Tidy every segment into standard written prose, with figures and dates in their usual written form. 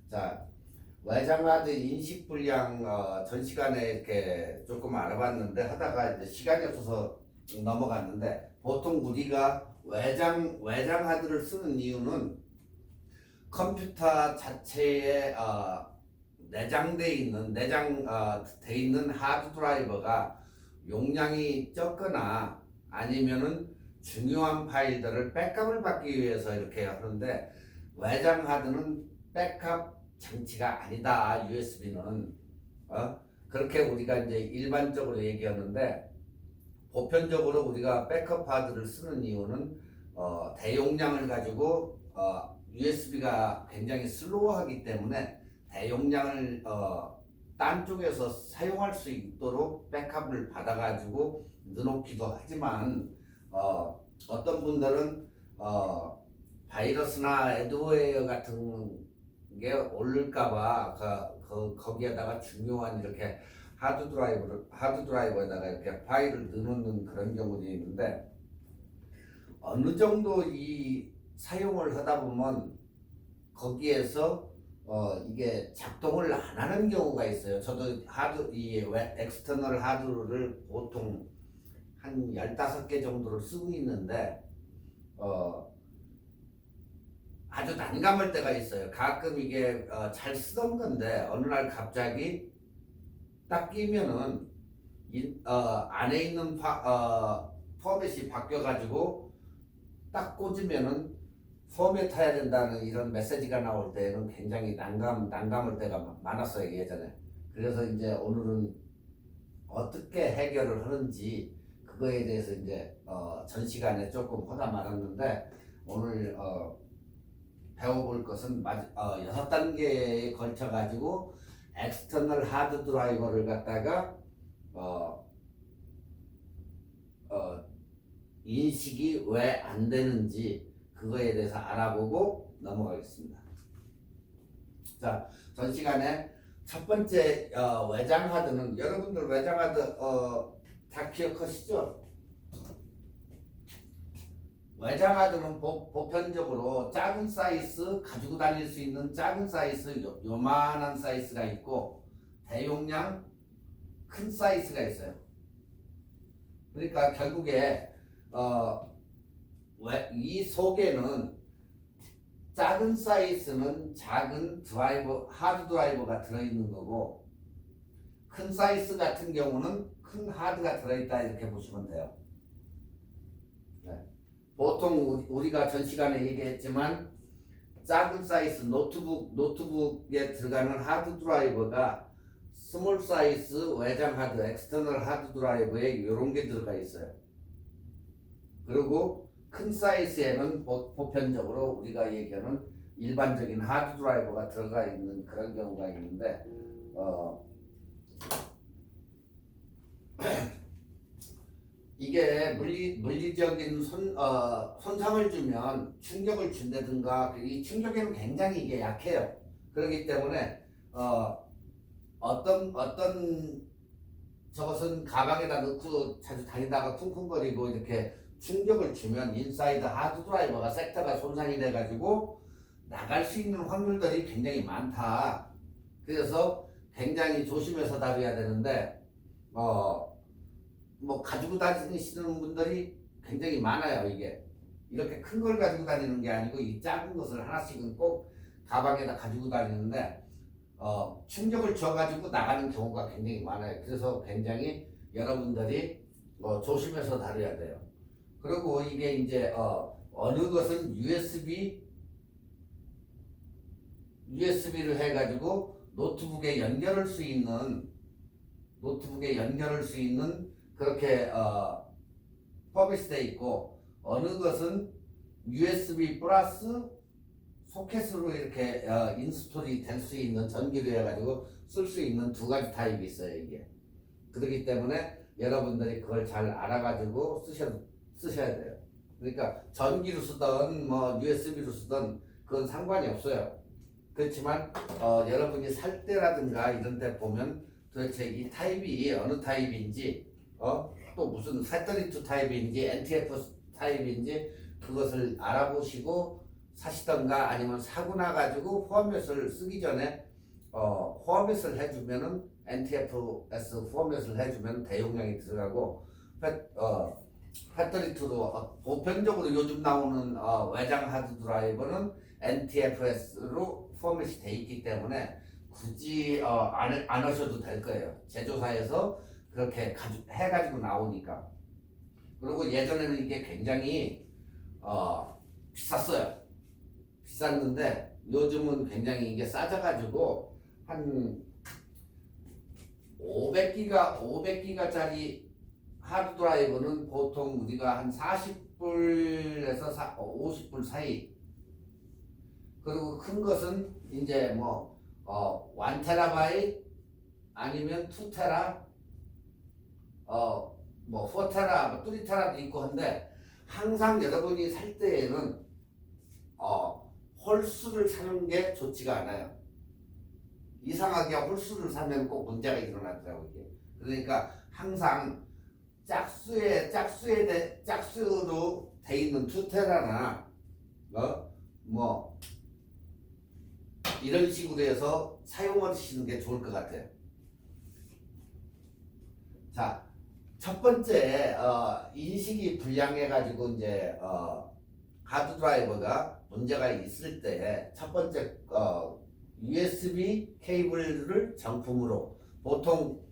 자, 외장하드 인식 불량 전 시간에 이렇게 조금 알아봤는데 하다가 이제 시간이 없어서 넘어갔는데 보통 우리가 외장 하드를 쓰는 이유는 컴퓨터 자체에 내장돼 있는 하드 드라이버가 용량이 적거나 아니면은 중요한 파일들을 백업을 받기 위해서 이렇게 하는데 외장 하드는 백업 장치가 아니다. USB는 그렇게 우리가 이제 일반적으로 얘기하는데 보편적으로 우리가 백업 하드를 쓰는 이유는 대용량을 가지고 USB가 굉장히 슬로우하기 때문에 대용량을 딴 쪽에서 사용할 수 있도록 백업을 받아가지고 넣어놓기도 하지만 어떤 분들은 바이러스나 애드웨어 같은 게 오를까봐 거기에다가 중요한 이렇게 하드 드라이버에다가 이렇게 파일을 넣는 그런 경우도 있는데 어느 정도 이 사용을 하다 보면 거기에서 이게 작동을 안 하는 경우가 있어요. 저도 엑스터널 하드를 보통 한 15개 정도를 쓰고 있는데 아주 난감할 때가 있어요. 가끔 이게 잘 쓰던 건데 어느 날 갑자기 딱 끼면은 안에 있는 포맷이 바뀌어가지고 딱 꽂으면은 포맷해야 된다는 이런 메시지가 나올 때는 굉장히 난감할 때가 많았어요, 예전에. 그래서 이제 오늘은 어떻게 해결을 하는지 그거에 대해서 이제 전 시간에 조금 하다 말았는데 오늘 배워볼 것은 6단계에 걸쳐 가지고 엑스터널 하드 드라이버를 갖다가 인식이 왜 안 되는지 그거에 대해서 알아보고 넘어가겠습니다. 자, 전 시간에 첫 번째 외장 하드는 여러분들 외장 하드 다 기억하시죠? 외장 하드는 보편적으로 작은 사이즈 가지고 다닐 수 있는 작은 사이즈 요만한 사이즈가 있고 대용량 큰 사이즈가 있어요. 그러니까 결국에 이 속에는 작은 사이즈는 작은 하드 드라이버가 들어있는 거고 큰 사이즈 같은 경우는 큰 하드가 들어있다 이렇게 보시면 돼요. 네. 보통 우리가 전 시간에 얘기했지만 작은 사이즈 노트북에 들어가는 하드 드라이버가 스몰 사이즈 외장 하드 엑스터널 하드 드라이버에 이런 게 들어가 있어요. 그리고 큰 사이즈에는 보편적으로 우리가 얘기하는 일반적인 하드 드라이버가 들어가 있는 그런 경우가 있는데 이게 물리적인 손상을 주면 충격을 준다든가 이 충격에는 굉장히 이게 약해요. 그렇기 때문에 어떤 저것은 가방에다 넣고 자주 다니다가 쿵쿵거리고 이렇게 충격을 주면 인사이드 하드 드라이버가 섹터가 손상이 돼가지고 나갈 수 있는 확률들이 굉장히 많다. 그래서 굉장히 조심해서 다뤄야 되는데 뭐 가지고 다니시는 분들이 굉장히 많아요. 이게 이렇게 큰 걸 가지고 다니는 게 아니고 이 작은 것을 하나씩은 꼭 가방에다 가지고 다니는데 충격을 줘가지고 나가는 경우가 굉장히 많아요. 그래서 굉장히 여러분들이 조심해서 다뤄야 돼요. 그리고 이게 이제 어느 것은 USB를 해가지고 노트북에 연결할 수 있는 그렇게 포맷이 돼 있고 어느 것은 USB 플러스 소켓으로 이렇게 인스톨이 될 수 있는 전기로 해가지고 쓸 수 있는 두 가지 타입이 있어요. 이게 그렇기 때문에 여러분들이 그걸 잘 알아가지고 쓰셔야 돼요. 그러니까 전기로 쓰든 뭐 USB로 쓰든 그건 상관이 없어요. 그렇지만 여러분이 살 때라든가 이런 데 보면 도대체 이 타입이 어느 타입인지 또 무슨 432 타입인지 NTF 타입인지 그것을 알아보시고 사시던가 아니면 사고 나가지고 포맷을 쓰기 전에 포맷을 해주면은 NTFS 포맷을 해주면 대용량이 들어가고 배터리2도 보편적으로 요즘 나오는 외장 하드 드라이버는 NTFS로 포맷이 돼 있기 때문에 굳이 안 하셔도 될 거예요. 제조사에서 그렇게 해가지고 나오니까. 그리고 예전에는 이게 굉장히 비쌌어요. 비쌌는데 요즘은 굉장히 이게 싸져가지고 한 500기가짜리 하드 드라이브는 보통 우리가 한 40불에서 50불 사이. 그리고 큰 것은 이제 뭐 1테라바이트 아니면 2테라 뭐 4테라, 3테라도 있고 한데 항상 여러분이 살 때에는 홀수를 사는 게 좋지가 않아요. 이상하게 홀수를 사면 꼭 문제가 일어나더라고요. 이게. 그러니까 항상 짝수로 돼 있는 2테라나 뭐 이런 식으로 해서 사용하시는 게 좋을 것 같아요. 자, 첫 번째 인식이 불량해가지고 이제 하드 드라이버가 문제가 있을 때 첫 번째 USB 케이블을 정품으로 보통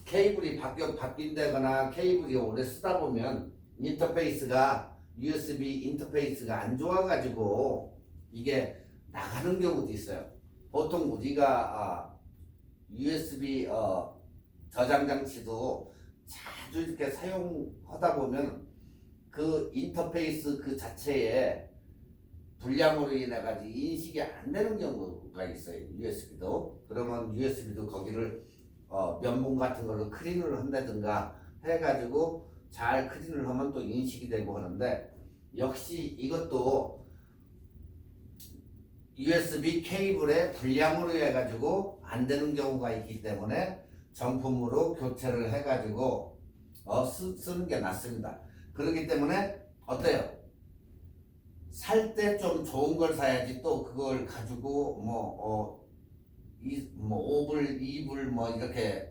케이블이 바뀐다거나 케이블이 오래 쓰다 보면 인터페이스가 USB 인터페이스가 안 좋아가지고 이게 나가는 경우도 있어요. 보통 우리가 USB 저장 장치도 자주 이렇게 사용하다 보면 그 인터페이스 그 자체에 불량으로 인해 가지고 인식이 안 되는 경우가 있어요. USB도. 그러면 USB도 거기를 면봉 같은 걸로 클린을 한다든가 해가지고 잘 클린을 하면 또 인식이 되고 하는데, 역시 이것도 USB 케이블에 불량으로 해가지고 안 되는 경우가 있기 때문에 정품으로 교체를 해가지고 쓰는 게 낫습니다. 그렇기 때문에 어때요? 살 때 좀 좋은 걸 사야지 또 그걸 가지고 5불, 2불 뭐 이렇게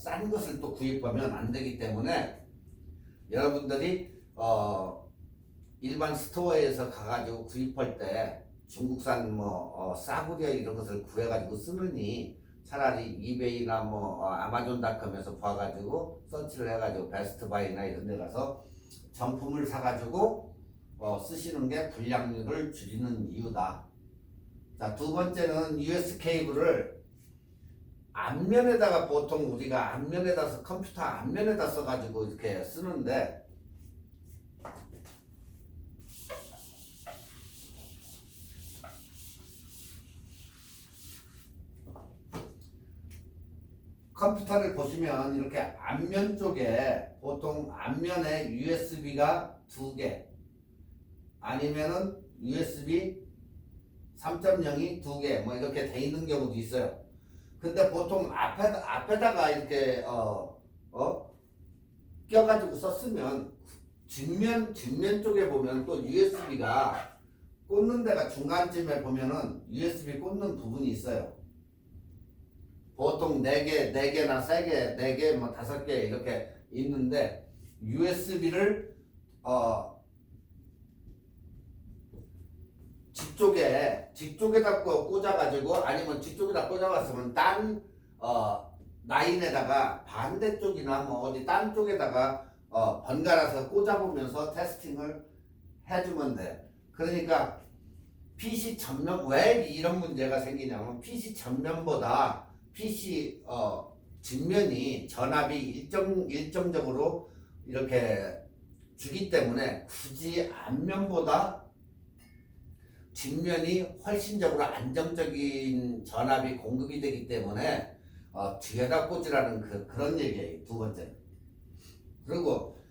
싼 것을 또 구입하면 안 되기 때문에 여러분들이 일반 스토어에서 가가지고 구입할 때 중국산 싸구려 이런 것을 구해가지고 쓰느니 차라리 이베이나 아마존닷컴에서 봐가지고 서치를 해가지고 베스트바이나 이런 데 가서 정품을 사가지고 쓰시는 게 불량률을 줄이는 이유다. 자, 두 번째는 USB 케이블을 앞면에다가 보통 우리가 앞면에다 컴퓨터 앞면에다 써가지고 이렇게 쓰는데 컴퓨터를 보시면 이렇게 앞면 쪽에 보통 앞면에 USB가 2개 아니면은 USB 3.0이 2개 뭐 이렇게 돼 있는 경우도 있어요. 근데 보통 앞에다가 이렇게 껴가지고 썼으면 뒷면 쪽에 보면 또 USB가 꽂는 데가 중간쯤에 보면은 USB 꽂는 부분이 있어요. 보통 4개나 3개, 4개, 5개 이렇게 있는데 USB를 뒤쪽에다 꽂아가지고 아니면 뒤쪽에다 꽂아봤으면 딴 라인에다가 반대쪽이나 어디 딴 쪽에다가 번갈아서 꽂아보면서 테스팅을 해주면 돼. 그러니까 PC 전면 왜 이런 문제가 생기냐면 PC 전면보다 PC 뒷면이 전압이 일정적으로 이렇게 주기 때문에 굳이 앞면보다 뒷면이 훨씬적으로 안정적인 전압이 공급이 되기 때문에 뒤에다 꽂으라는 그런 얘기예요. 두 번째는. 그리고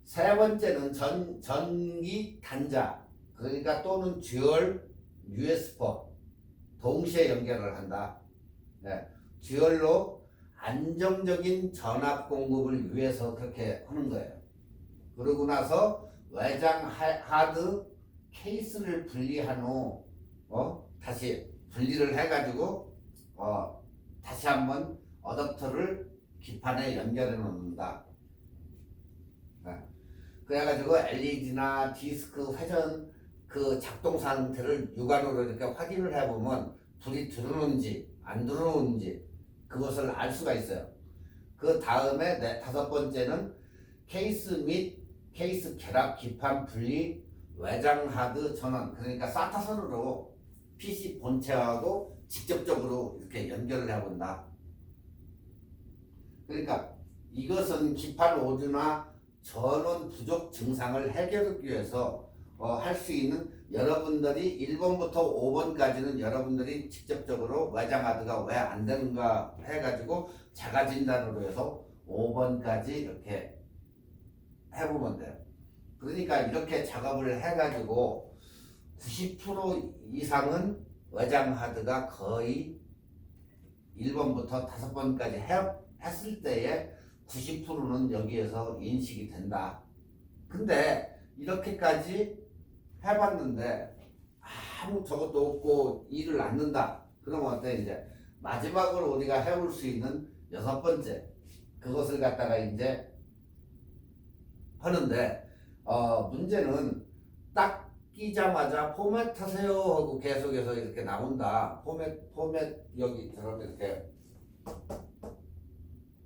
세 번째는 전기 단자, 그러니까 또는 듀얼 USB 동시에 연결을 한다. 네. 듀얼로 안정적인 전압 공급을 위해서 그렇게 하는 거예요. 그러고 나서 외장 하드 케이스를 분리한 후 다시 분리를 해가지고 다시 한번 어댑터를 기판에 연결해 놓는다. 그래가지고 LED나 디스크 회전 그 작동 상태를 육안으로 이렇게 확인을 해보면 불이 들어오는지 안 들어오는지 그것을 알 수가 있어요. 그 다음에 다섯 번째는 케이스 및 케이스 결합 기판 분리 외장 하드 전원, 그러니까 사타 선으로 PC 본체하고 직접적으로 이렇게 연결을 해본다. 그러니까 이것은 기판 오류나 전원 부족 증상을 해결하기 위해서 할 수 있는, 여러분들이 1번부터 5번까지는 여러분들이 직접적으로 외장 하드가 왜 안 되는가 해가지고 자가 진단으로 해서 5번까지 이렇게 해보면 돼요. 그러니까 이렇게 작업을 해가지고 90% 이상은 외장 하드가 거의 1번부터 5번까지 했을 때에 90%는 여기에서 인식이 된다. 근데 이렇게까지 해봤는데 아무 저것도 없고 일을 안 는다. 그러면 어때? 이제 마지막으로 우리가 해볼 수 있는 여섯 번째, 그것을 갖다가 이제 하는데 문제는 딱 끼자마자 포맷하세요 하고 계속해서 이렇게 나온다. 포맷 여기 저렇게 이렇게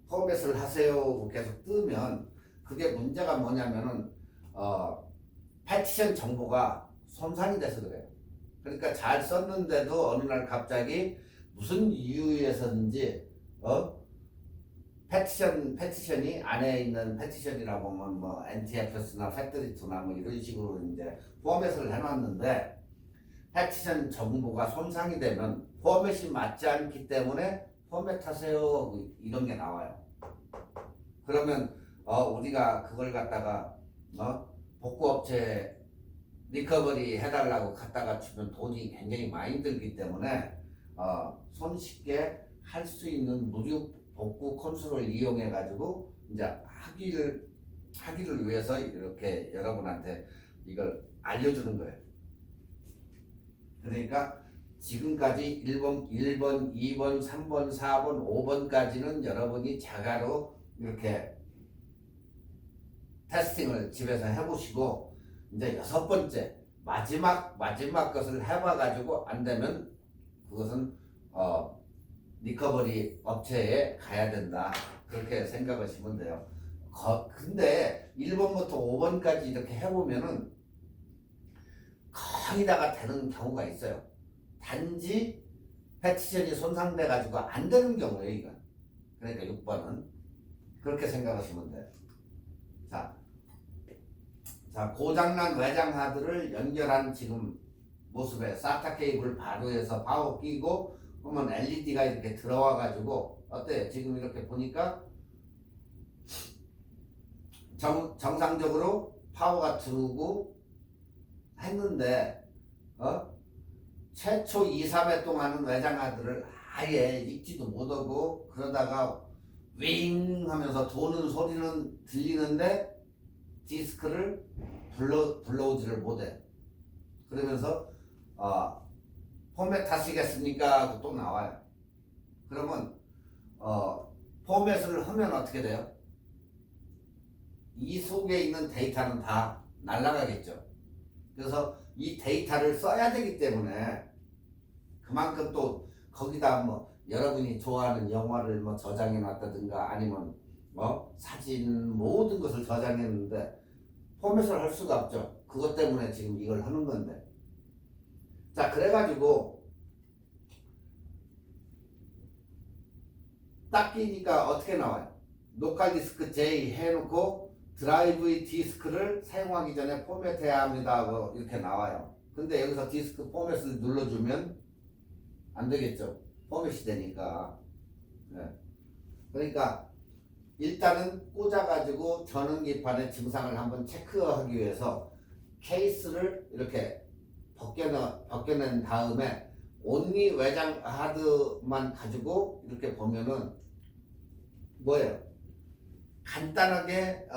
포맷을 하세요 하고 계속 뜨면 그게 문제가 뭐냐면은 패티션 정보가 손상이 돼서 그래요. 그러니까 잘 썼는데도 어느 날 갑자기 무슨 이유에서인지 패티션이 안에 있는 패티션이라고 보면 뭐 NTFS나 팩토리2나 뭐 이런 식으로 이제 포맷을 해놨는데 패티션 정보가 손상이 되면 포맷이 맞지 않기 때문에 포맷하세요 이런 게 나와요. 그러면 우리가 그걸 갖다가 복구업체 리커버리 해달라고 갖다가 주면 돈이 굉장히 많이 들기 때문에 손쉽게 할 수 있는 무료 복구 콘솔을 이용해 가지고 이제 하기를 위해서 이렇게 여러분한테 이걸 알려주는 거예요. 그러니까 지금까지 1번, 2번, 3번, 4번, 5번까지는 여러분이 자가로 이렇게 테스팅을 집에서 해보시고 이제 여섯 번째 마지막 것을 해봐가지고 안 되면 그것은 리커버리 업체에 가야 된다. 그렇게 생각하시면 돼요. 근데 1번부터 5번까지 이렇게 해보면은 거의 다가 되는 경우가 있어요. 단지 패티션이 손상돼 가지고 안 되는 경우예요, 이건. 그러니까 6번은 그렇게 생각하시면 돼요. 자, 고장난 외장 하드를 연결한 지금 모습에 SATA 케이블 바로 해서 파워 끼고 그러면 LED가 이렇게 들어와 가지고 어때요? 지금 이렇게 보니까 정상적으로 파워가 들어오고 했는데 최초 2, 3회 동안은 외장 하드를 아예 읽지도 못하고 그러다가 윙 하면서 도는 소리는 들리는데 디스크를 불러오지를 못해. 그러면서 포맷 하시겠습니까? 하고 또 나와요. 그러면 포맷을 하면 어떻게 돼요? 이 속에 있는 데이터는 다 날아가겠죠. 그래서 이 데이터를 써야 되기 때문에 그만큼 또 거기다 뭐 여러분이 좋아하는 영화를 뭐 저장해 놨다든가 아니면 사진 모든 것을 저장했는데 포맷을 할 수가 없죠. 그것 때문에 지금 이걸 하는 건데. 자, 그래가지고 딱 끼니까 어떻게 나와요? 로컬 디스크 J 해놓고 드라이브의 디스크를 사용하기 전에 포맷해야 합니다 하고 이렇게 나와요. 근데 여기서 디스크 포맷을 눌러주면 안 되겠죠. 포맷이 되니까. 네. 그러니까 일단은 꽂아가지고 전원기판의 증상을 한번 체크하기 위해서 케이스를 이렇게 벗겨낸 다음에 온리 외장 하드만 가지고 이렇게 보면은 뭐예요? 간단하게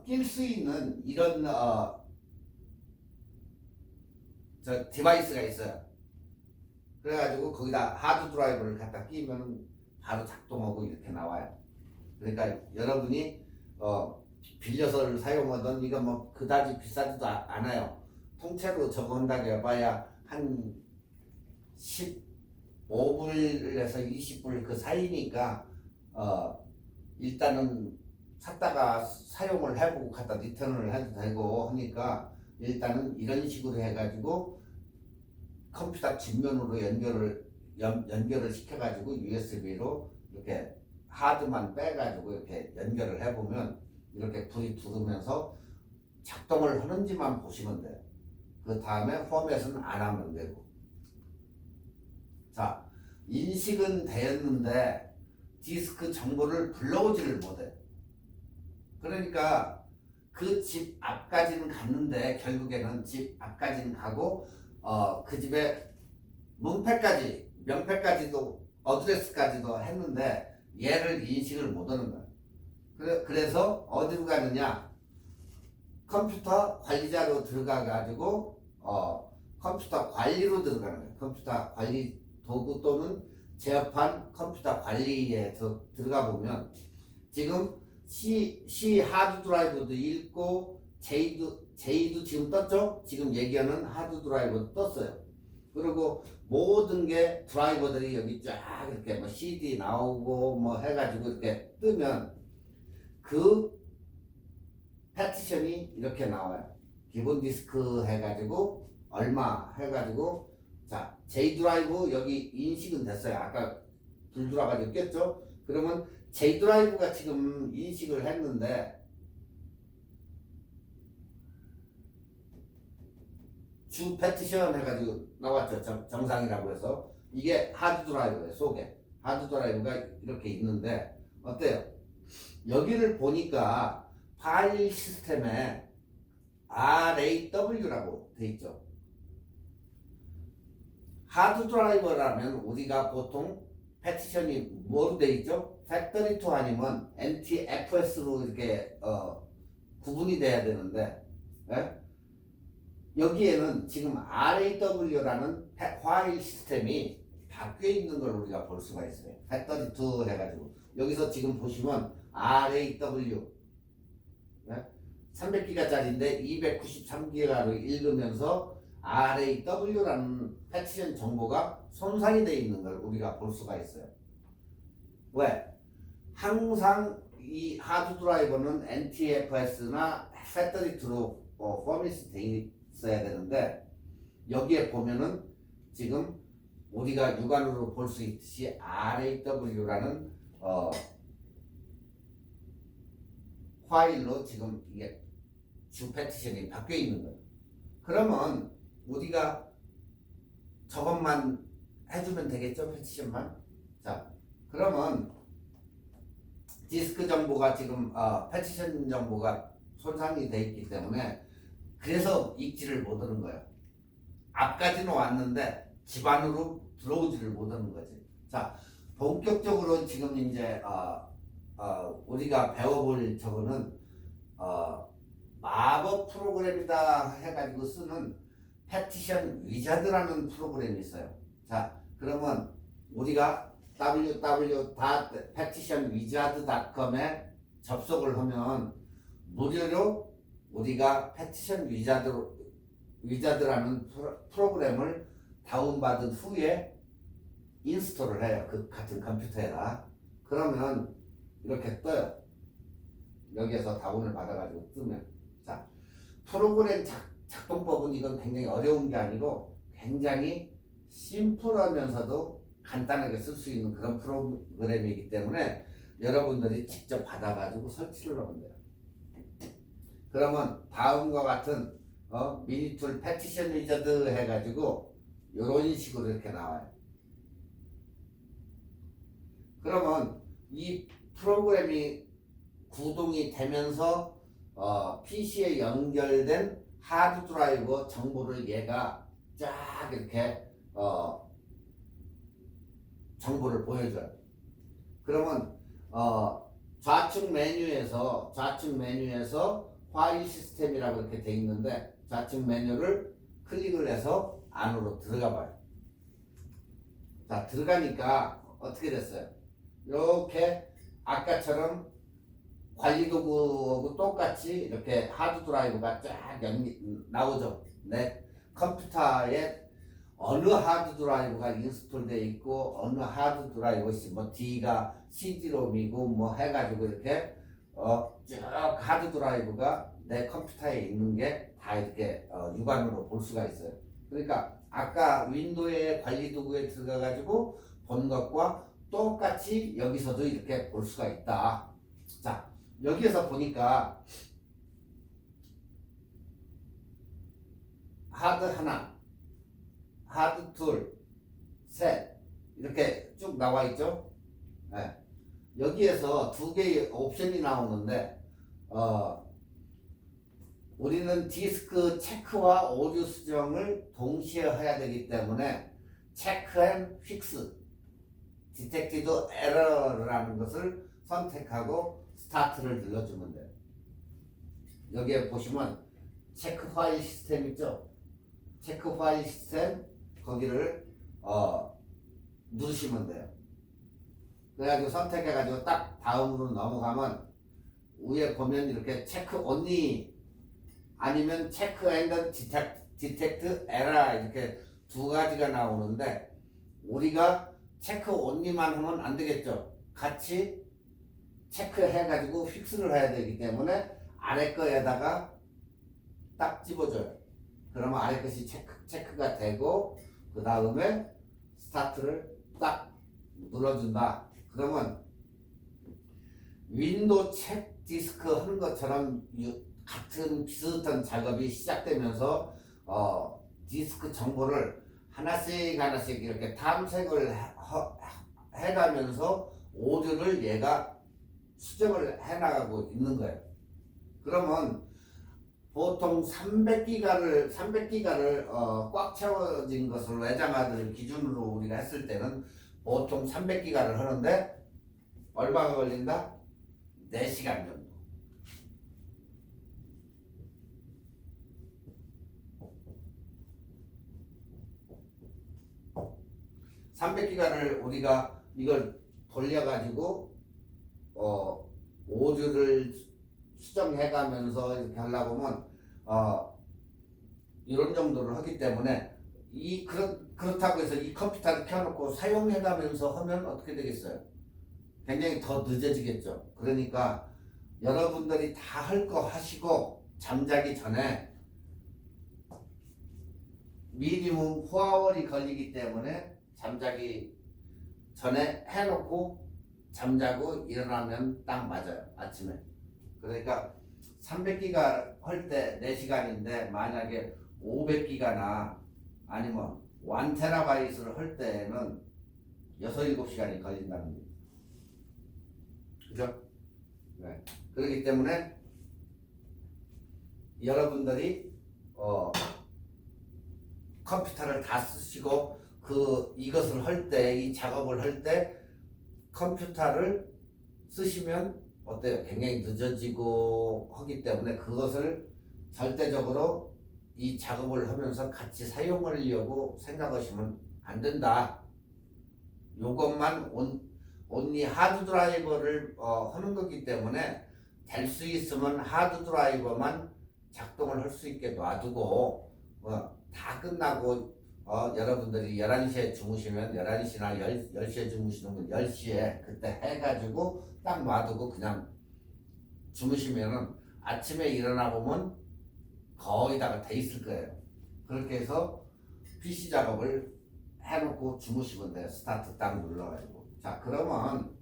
낄 수 있는 이런 저 디바이스가 있어요. 그래가지고 거기다 하드 드라이브를 갖다 끼면 바로 작동하고 이렇게 나와요. 그러니까 여러분이 빌려서를 사용하던 이거 뭐 그다지 비싸지도 않아요. 통째로 저거 한다고 해봐야 한 15불에서 20불 그 사이니까 일단은 샀다가 사용을 해보고 갖다 리턴을 해도 되고 하니까 일단은 이런 식으로 해가지고 컴퓨터 뒷면으로 연결을 시켜가지고 USB로 이렇게 하드만 빼가지고 이렇게 연결을 해보면 이렇게 불이 들으면서 작동을 하는지만 보시면 돼요. 그 다음에 포맷은 안 하면 되고. 자, 인식은 되었는데 디스크 정보를 불러오지를 못해. 그러니까 그 집 앞까지는 갔는데 결국에는 집 앞까지는 가고 그 집에 명패까지도 어드레스까지도 했는데 얘를 인식을 못하는 거야. 그래서 어디로 가느냐? 컴퓨터 관리자로 들어가 가지고 컴퓨터 관리로 들어가는 거야. 컴퓨터 관리 도구 또는 제어판 컴퓨터 관리에 들어가 보면 지금 C 하드 드라이브도 읽고 J도 지금 떴죠? 지금 얘기하는 하드 드라이브도 떴어요. 그리고 모든 게 드라이버들이 여기 쫙 이렇게 뭐 CD 나오고 뭐 해가지고 이렇게 뜨면 그 파티션이 이렇게 나와요. 기본 디스크 해가지고 얼마 해가지고 자 J 드라이브 여기 인식은 됐어요. 아까 불 들어와가지고 꼈죠? 그러면 J 드라이브가 지금 인식을 했는데 주 패티션 해가지고 나왔죠. 정상이라고 해서 이게 하드 드라이브예요. 속에 하드 드라이브가 이렇게 있는데 어때요? 여기를 보니까 파일 시스템에 RAW라고 돼 있죠. 하드 드라이버라면 우리가 보통 패티션이 뭐로 돼 있죠? 팩토리 투 아니면 NTFS로 이렇게 구분이 돼야 되는데 예? 여기에는 지금 RAW라는 파일 시스템이 바뀌어 있는 걸 우리가 볼 수가 있어요. 팩토리 투 해가지고 여기서 지금 보시면 RAW 300기가짜리인데 293기가로 읽으면서 RAW라는 패티션 정보가 손상이 되어 있는 걸 우리가 볼 수가 있어요. 왜? 항상 이 하드 드라이버는 NTFS나 팩토리 투로 포맷이 되어 있어야 되는데 여기에 보면은 지금 우리가 육안으로 볼 수 있듯이 RAW라는 파일로 지금 이게 주 패티션이 바뀌어 있는 거예요. 그러면 우리가 저것만 해주면 되겠죠? 패티션만. 자, 그러면 디스크 정보가 지금 패티션 정보가 손상이 돼 있기 때문에 그래서 읽지를 못하는 거예요. 앞까지는 왔는데 집 안으로 들어오지를 못하는 거지. 자, 본격적으로 지금 이제 우리가 배워볼 저거는 마법 프로그램이다 해가지고 쓰는 패티션 위자드라는 프로그램이 있어요. 자, 그러면 우리가 www.petitionwizard.com에 접속을 하면 무료로 우리가 패티션 위자드라는 프로그램을 다운받은 후에 인스톨을 해요. 그 같은 컴퓨터에다. 그러면 이렇게 떠요. 여기에서 다운을 받아가지고 뜨면. 자, 프로그램 작동법은 이건 굉장히 어려운 게 아니고 굉장히 심플하면서도 간단하게 쓸 수 있는 그런 프로그램이기 때문에 여러분들이 직접 받아가지고 설치를 하면 돼요. 그러면 다음과 같은 미니툴 패티션 위자드 해가지고 이런 식으로 이렇게 나와요. 그러면 이 프로그램이 구동이 되면서 PC에 연결된 하드 드라이브 정보를 얘가 쫙 이렇게 정보를 보여줘요. 그러면 좌측 메뉴에서 파일 시스템이라고 이렇게 돼 있는데 좌측 메뉴를 클릭을 해서 안으로 들어가 봐요. 자, 들어가니까 어떻게 됐어요? 이렇게 아까처럼 관리도구하고 똑같이 이렇게 하드 드라이브가 쫙 나오죠. 내 컴퓨터에 어느 하드 드라이브가 인스톨되어 있고 어느 하드 드라이브 뭐 D가 CD롬이고 뭐 해가지고 이렇게 쭉 하드 드라이브가 내 컴퓨터에 있는 게 다 이렇게 육안으로 볼 수가 있어요. 그러니까 아까 윈도우의 관리 도구에 들어가 가지고 본 것과 똑같이 여기서도 이렇게 볼 수가 있다. 자, 여기에서 보니까 하드 하나, 하드 둘, 셋 이렇게 쭉 나와 있죠. 네. 여기에서 두 개의 옵션이 나오는데 우리는 디스크 체크와 오류 수정을 동시에 해야 되기 때문에 체크 앤 픽스 디텍티드 에러라는 것을 선택하고 스타트를 눌러주면 돼요. 여기에 보시면 체크 파일 시스템 있죠? 체크 파일 시스템 거기를 누르시면 돼요. 그래가지고 선택해가지고 딱 다음으로 넘어가면 위에 보면 이렇게 체크 온리 아니면 체크 앤 디텍트 에러 이렇게 두 가지가 나오는데 우리가 체크 온리만 하면 안 되겠죠. 같이 체크해가지고 픽스를 해야 되기 때문에 아래 거에다가 딱 집어줘요. 그러면 아래 것이 체크가 되고 그 다음에 스타트를 딱 눌러준다. 그러면 윈도우 체크 디스크 하는 것처럼 같은 비슷한 작업이 시작되면서 디스크 정보를 하나씩 이렇게 탐색을 해가면서 오류를 얘가 수정을 해나가고 있는 거예요. 그러면 보통 300기가를 꽉 채워진 것을 외장하드를 기준으로 우리가 했을 때는 보통 300기가를 하는데 얼마가 걸린다? 4시간 정도. 300기가를 우리가 이걸 돌려가지고 오류를 수정해가면서 이렇게 하려고 하면 이런 정도를 하기 때문에 그렇다고 해서 이 컴퓨터를 켜놓고 사용해가면서 하면 어떻게 되겠어요? 굉장히 더 늦어지겠죠. 그러니까 여러분들이 다 할 거 하시고 잠자기 전에 미니멈 4월이 걸리기 때문에 잠자기 전에 해놓고 잠자고 일어나면 딱 맞아요. 아침에. 그러니까 300기가 할 때 4시간인데 만약에 500기가나 아니면 1테라바이트를 할 때는 6, 7시간이 걸린다는 거예요. 그죠? 네. 그렇기 때문에 여러분들이 컴퓨터를 다 쓰시고 이것을 할 때, 이 작업을 할 때 컴퓨터를 쓰시면 어때요? 굉장히 늦어지고 하기 때문에 그것을 절대적으로 이 작업을 하면서 같이 사용하려고 생각하시면 안 된다. 요것만 온리 하드 드라이버를 하는 거기 때문에 될 수 있으면 하드 드라이버만 작동을 할 수 있게 놔두고 다 끝나고 여러분들이 11시에 주무시면 11시나 10시에 주무시는 분 10시에 그때 해가지고 딱 놔두고 그냥 주무시면은 아침에 일어나 보면 거의 다 돼 있을 거예요. 그렇게 해서 PC 작업을 해놓고 주무시면 돼요. 스타트 딱 눌러가지고. 자, 그러면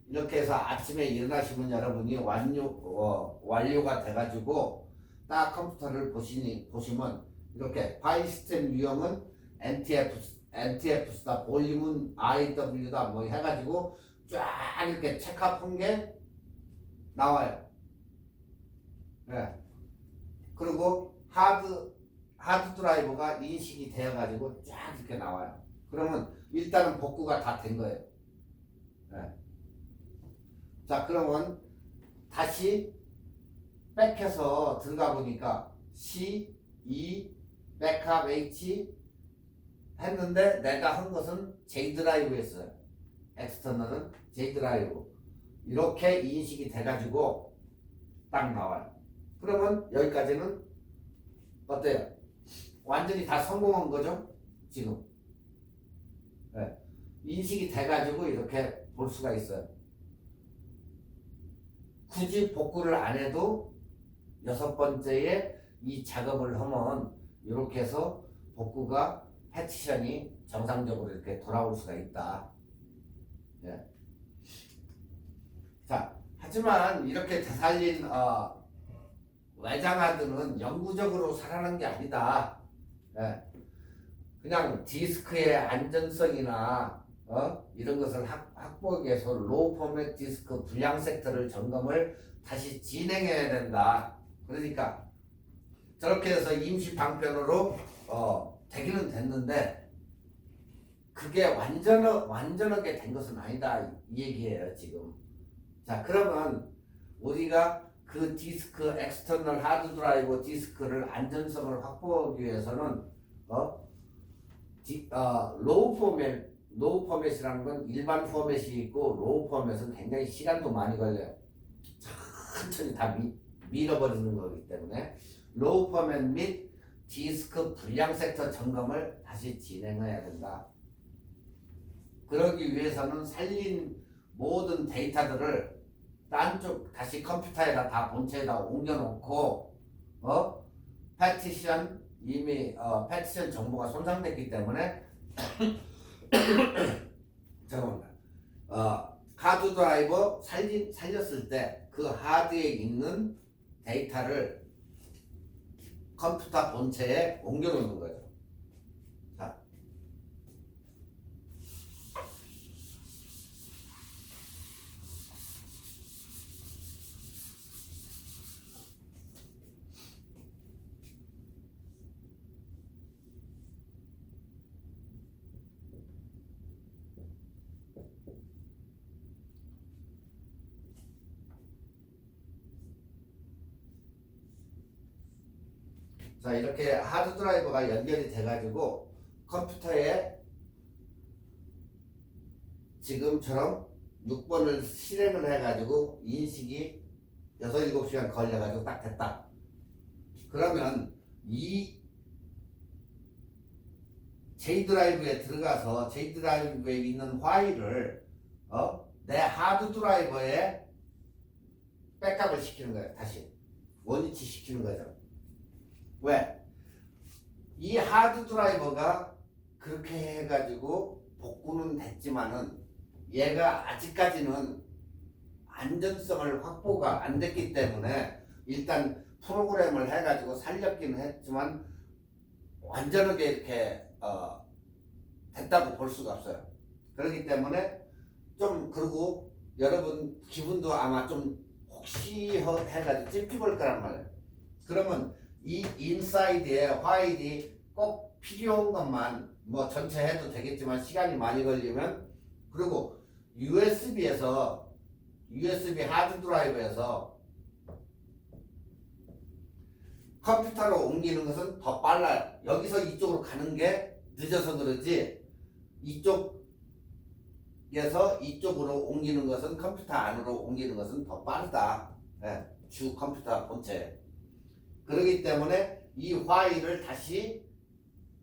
이렇게 해서 아침에 일어나시면 여러분이 완료가 돼가지고 딱 컴퓨터를 보시면 이렇게 파일 시스템 유형은 NTFS다, 볼륨은 IW다 뭐 해가지고 쫙 이렇게 체크한 게 나와요. 네. 그리고 하드 드라이버가 인식이 되어가지고 쫙 이렇게 나와요. 그러면 일단은 복구가 다 된 거예요. 네. 자, 그러면 다시 백해서 들어가 보니까 C, E, 백업 H 했는데 내가 한 것은 J 드라이브였어요. 엑스터널은 J 드라이브. 이렇게 인식이 돼가지고 딱 나와요. 그러면 여기까지는 어때요? 완전히 다 성공한 거죠? 지금. 네. 인식이 돼가지고 이렇게 볼 수가 있어요. 굳이 복구를 안 해도 여섯 번째에 이 작업을 하면 이렇게 해서 복구가 패티션이 정상적으로 이렇게 돌아올 수가 있다. 예. 자, 하지만 이렇게 되살린 외장하드는 영구적으로 살아난 게 아니다. 예. 그냥 디스크의 안전성이나 이런 것을 확보하기 위해서 로우 포맷 디스크 불량 섹터를 점검을 다시 진행해야 된다. 그러니까 저렇게 해서 임시 방편으로 되기는 됐는데 그게 완전하게 된 것은 아니다 이 얘기예요 지금. 자, 그러면 우리가 그 디스크 엑스터널 하드 드라이브 디스크를 안전성을 확보하기 위해서는 로우 포맷이라는 건 일반 포맷이 있고 로우 포맷은 굉장히 시간도 많이 걸려요. 천천히 다 밀어버리는 거기 때문에 로우 포맷 및 디스크 불량 섹터 점검을 다시 진행해야 된다. 그러기 위해서는 살린 모든 데이터들을 딴 쪽 다시 컴퓨터에다 다 본체에다 옮겨놓고 패티션 이미 패티션 정보가 손상됐기 때문에 잠깐만 하드 드라이버 살렸을 때 그 하드에 있는 데이터를 컴퓨터 본체에 옮겨놓는 거죠. 자, 자, 이렇게 하드 드라이버가 연결이 돼가지고 컴퓨터에 지금처럼 6번을 실행을 해가지고 인식이 6, 7시간 걸려가지고 딱 됐다. 그러면 이 J 드라이브에 들어가서 J 드라이브에 있는 파일을 내 하드 드라이버에 백업을 시키는 거예요. 다시 원위치 시키는 거죠. 왜? 이 하드 드라이버가 그렇게 해가지고 복구는 됐지만은 얘가 아직까지는 안전성을 확보가 안 됐기 때문에 일단 프로그램을 해가지고 살렸기는 했지만 완전하게 이렇게 됐다고 볼 수가 없어요. 그렇기 때문에 좀 그리고 여러분 기분도 아마 좀 혹시 해가지고 찝찝할 거란 말이에요. 그러면 이 인사이드에 화일이 꼭 필요한 것만 뭐 전체 해도 되겠지만 시간이 많이 걸리면 그리고 USB 하드 드라이브에서 컴퓨터로 옮기는 것은 더 빨라요. 여기서 이쪽으로 가는 게 늦어서 그러지 이쪽에서 이쪽으로 옮기는 것은 컴퓨터 안으로 옮기는 것은 더 빠르다. 네, 주 컴퓨터 본체. 그렇기 때문에 이 파일을 다시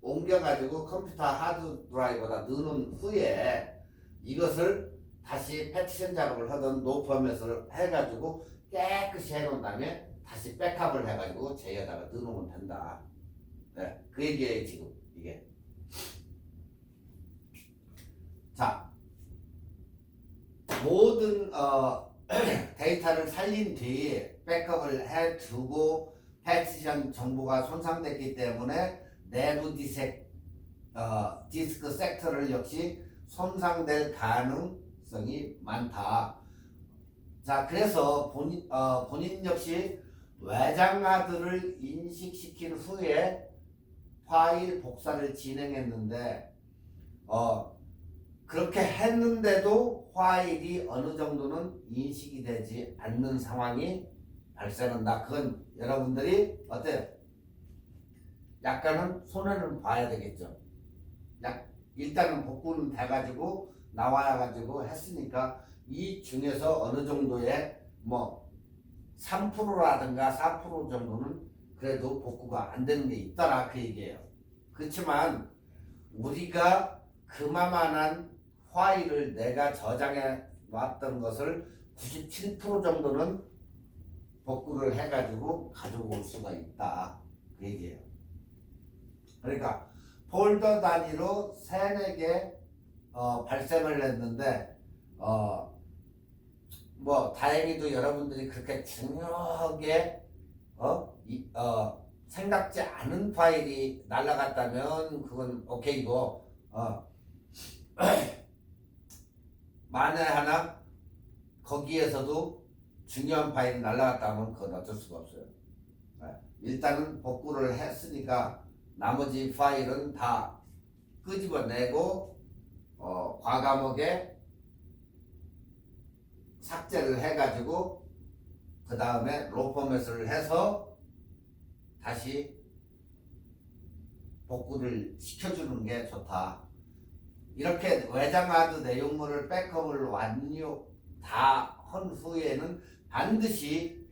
옮겨가지고 컴퓨터 하드 드라이버에다 넣은 후에 이것을 다시 패티션 작업을 하던 노 포맷을 해가지고 깨끗이 해놓은 다음에 다시 백업을 해가지고 제에다가 넣어놓으면 된다. 네, 그 얘기예요 지금 이게. 자, 모든 데이터를 살린 뒤에 백업을 해두고 패티션 정보가 손상됐기 때문에 내부 디스크 섹터를 역시 손상될 가능성이 많다. 자, 그래서 본인 역시 외장 하드를 인식시킨 후에 파일 복사를 진행했는데 그렇게 했는데도 파일이 어느 정도는 인식이 되지 않는 상황이 발생한다. 그건 여러분들이 어때요? 약간은 손해는 봐야 되겠죠. 일단은 복구는 돼가지고 나와가지고 했으니까 이 중에서 어느 정도의 뭐 3%라든가 4% 정도는 그래도 복구가 안 되는 게 있더라 그 얘기예요. 그렇지만 우리가 그만한 파일을 내가 저장해 놨던 것을 97% 정도는 복구를 해가지고 가져올 수가 있다 그 얘기예요. 그러니까 폴더 단위로 3-4개 발생을 했는데 뭐 다행히도 여러분들이 그렇게 중요하게 생각지 않은 파일이 날라갔다면 그건 오케이고 만에 하나 거기에서도 중요한 파일이 날라갔다면 그건 어쩔 수가 없어요. 일단은 복구를 했으니까 나머지 파일은 다 끄집어내고 과감하게 삭제를 해가지고 그 다음에 로 포맷을 해서 다시 복구를 시켜주는 게 좋다. 이렇게 외장하드 내용물을 백업을 완료 다 한 후에는 반드시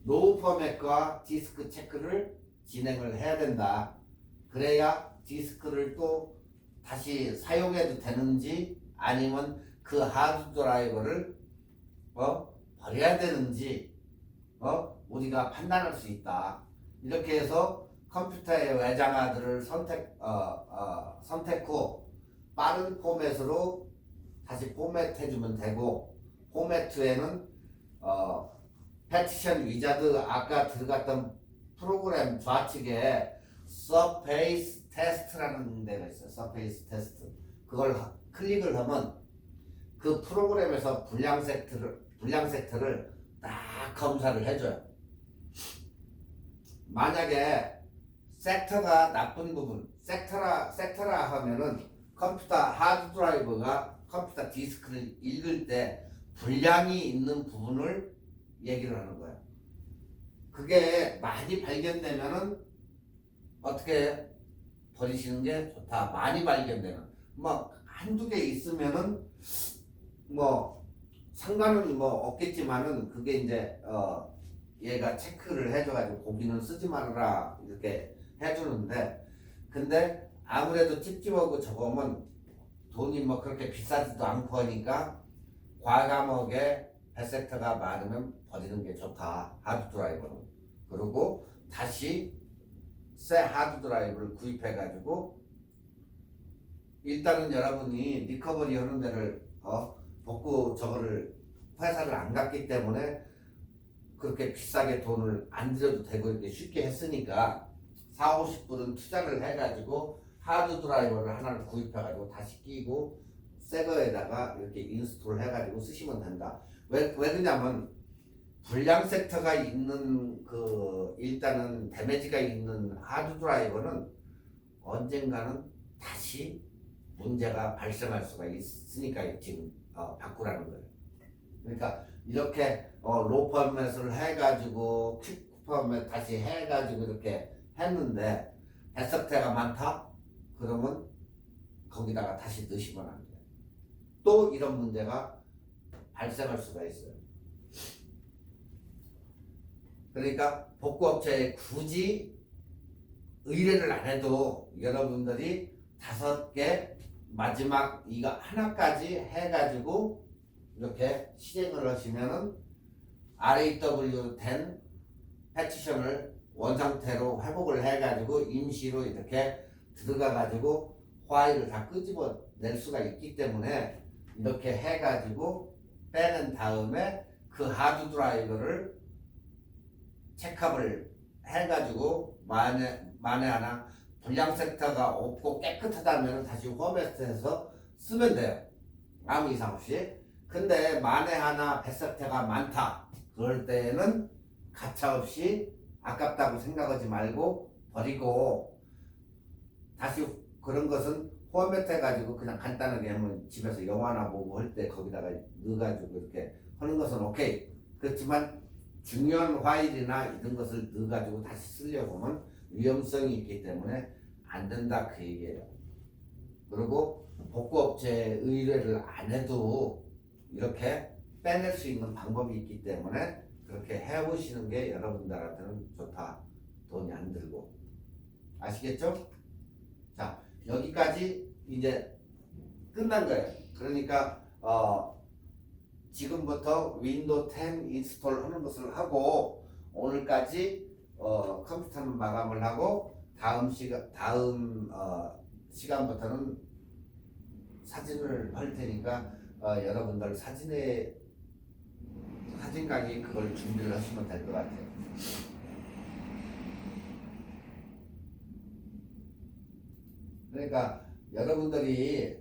로우 포맷과 디스크 체크를 진행을 해야 된다. 그래야 디스크를 또 다시 사용해도 되는지 아니면 그 하드 드라이버를 버려야 되는지 우리가 판단할 수 있다. 이렇게 해서 컴퓨터의 외장하드를 선택 후 빠른 포맷으로 다시 포맷해주면 되고, 포맷 후에는 패티션 위자드 아까 들어갔던 프로그램 좌측에 서페이스 테스트라는 데가 있어요. 서페이스 테스트. 그걸 클릭을 하면 그 프로그램에서 불량 섹터를 딱 검사를 해줘요. 만약에 섹터가 나쁜 부분, 섹터라 하면은 컴퓨터 하드 드라이버가 컴퓨터 디스크를 읽을 때 불량이 있는 부분을 얘기를 하는 거예요. 그게 많이 발견되면은 어떻게 버리시는 게 좋다. 많이 발견되면 뭐 한두 개 있으면은 뭐 상관은 뭐 없겠지만은 그게 이제 얘가 체크를 해줘가지고 고기는 쓰지 말아라 이렇게 해주는데, 근데 아무래도 찝찝하고 저거면 돈이 뭐 그렇게 비싸지도 않고 하니까 과감하게 배섹터가 많으면 버리는 게 좋다. 하드 드라이버는. 그리고 다시 새 하드 드라이브를 구입해가지고 일단은 여러분이 리커버리 하는 데를 복구 저거를 회사를 안 갔기 때문에 그렇게 비싸게 돈을 안 들여도 되고 이렇게 쉽게 했으니까 40-50불은 투자를 해가지고 하드 드라이버를 하나를 구입해가지고 다시 끼고 새 거에다가 이렇게 인스톨 해가지고 쓰시면 된다. 왜 그러냐면 불량 섹터가 있는 그 일단은 데미지가 있는 하드 드라이버는 언젠가는 다시 문제가 발생할 수가 있으니까 지금 바꾸라는 거예요. 그러니까 이렇게 로 포맷을 해가지고 퀵 포맷 다시 해가지고 이렇게 했는데 배석태가 많다? 그러면 거기다가 다시 넣으시면 안 돼요. 또 이런 문제가 발생할 수가 있어요. 그러니까 복구업체에 굳이 의뢰를 안 해도 여러분들이 5개 마지막 이거 하나까지 해가지고 이렇게 실행을 하시면은 RAW10 패티션을 원상태로 회복을 해가지고 임시로 이렇게 들어가가지고 파일을 다 끄집어 낼 수가 있기 때문에 이렇게 해가지고 빼는 다음에 그 하드 드라이버를 체크업을 해가지고 만에 하나 불량 섹터가 없고 깨끗하다면 다시 포맷해서 쓰면 돼요. 아무 이상 없이. 근데 만에 하나 배석태가 많다. 그럴 때에는 가차없이 아깝다고 생각하지 말고 버리고, 다시 그런 것은 포맷해가지고 그냥 간단하게 하면 집에서 영화나 보고 할 때 거기다가 넣어가지고 이렇게 하는 것은 오케이. 그렇지만 중요한 파일이나 이런 것을 넣어가지고 다시 쓰려고 하면 위험성이 있기 때문에 안 된다 그 얘기예요. 그리고 복구업체 의뢰를 안 해도 이렇게 빼낼 수 있는 방법이 있기 때문에 그렇게 해보시는 게 여러분들한테는 좋다. 돈이 안 들고. 아시겠죠? 자, 여기까지 이제 끝난 거예요. 그러니까 지금부터 윈도우 10 인스톨 하는 것을 하고 오늘까지 컴퓨터는 마감을 하고 다음 시간부터는 사진을 할 테니까 여러분들 사진 강의 그걸 준비를 하시면 될 것 같아요. 그러니까 여러분들이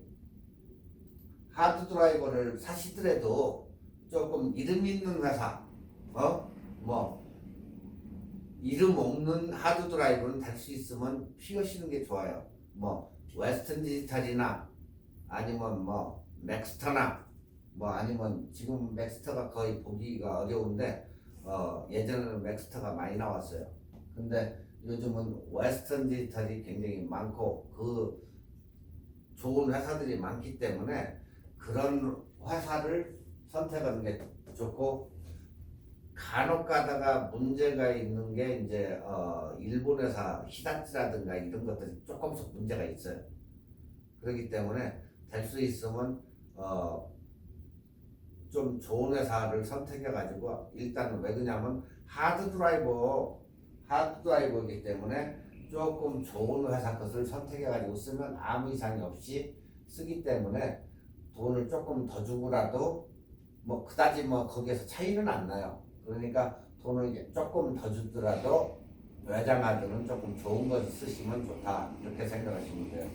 하드 드라이버를 사시더라도 조금 이름 있는 회사, 뭐 이름 없는 하드 드라이버는 될 수 있으면 피우시는 게 좋아요. 뭐 웨스턴 디지털이나 아니면 뭐 맥스터나 뭐 아니면 지금 맥스터가 거의 보기가 어려운데 예전에는 맥스터가 많이 나왔어요. 근데 요즘은 웨스턴 디지털이 굉장히 많고 그 좋은 회사들이 많기 때문에 그런 회사를 선택하는 게 좋고, 간혹 가다가 문제가 있는 게 이제 일본 회사 히다치라든가 이런 것들이 조금씩 문제가 있어요. 그렇기 때문에 될 수 있으면 좀 좋은 회사를 선택해 가지고 일단은 왜 그러냐면 하드 드라이버이기 때문에 조금 좋은 회사 것을 선택해 가지고 쓰면 아무 이상이 없이 쓰기 때문에 돈을 조금 더 주고라도 뭐 그다지 뭐 거기에서 차이는 안 나요. 그러니까 돈을 조금 더 주더라도 외장하드는 조금 좋은 것을 쓰시면 좋다 이렇게 생각하시면 돼요.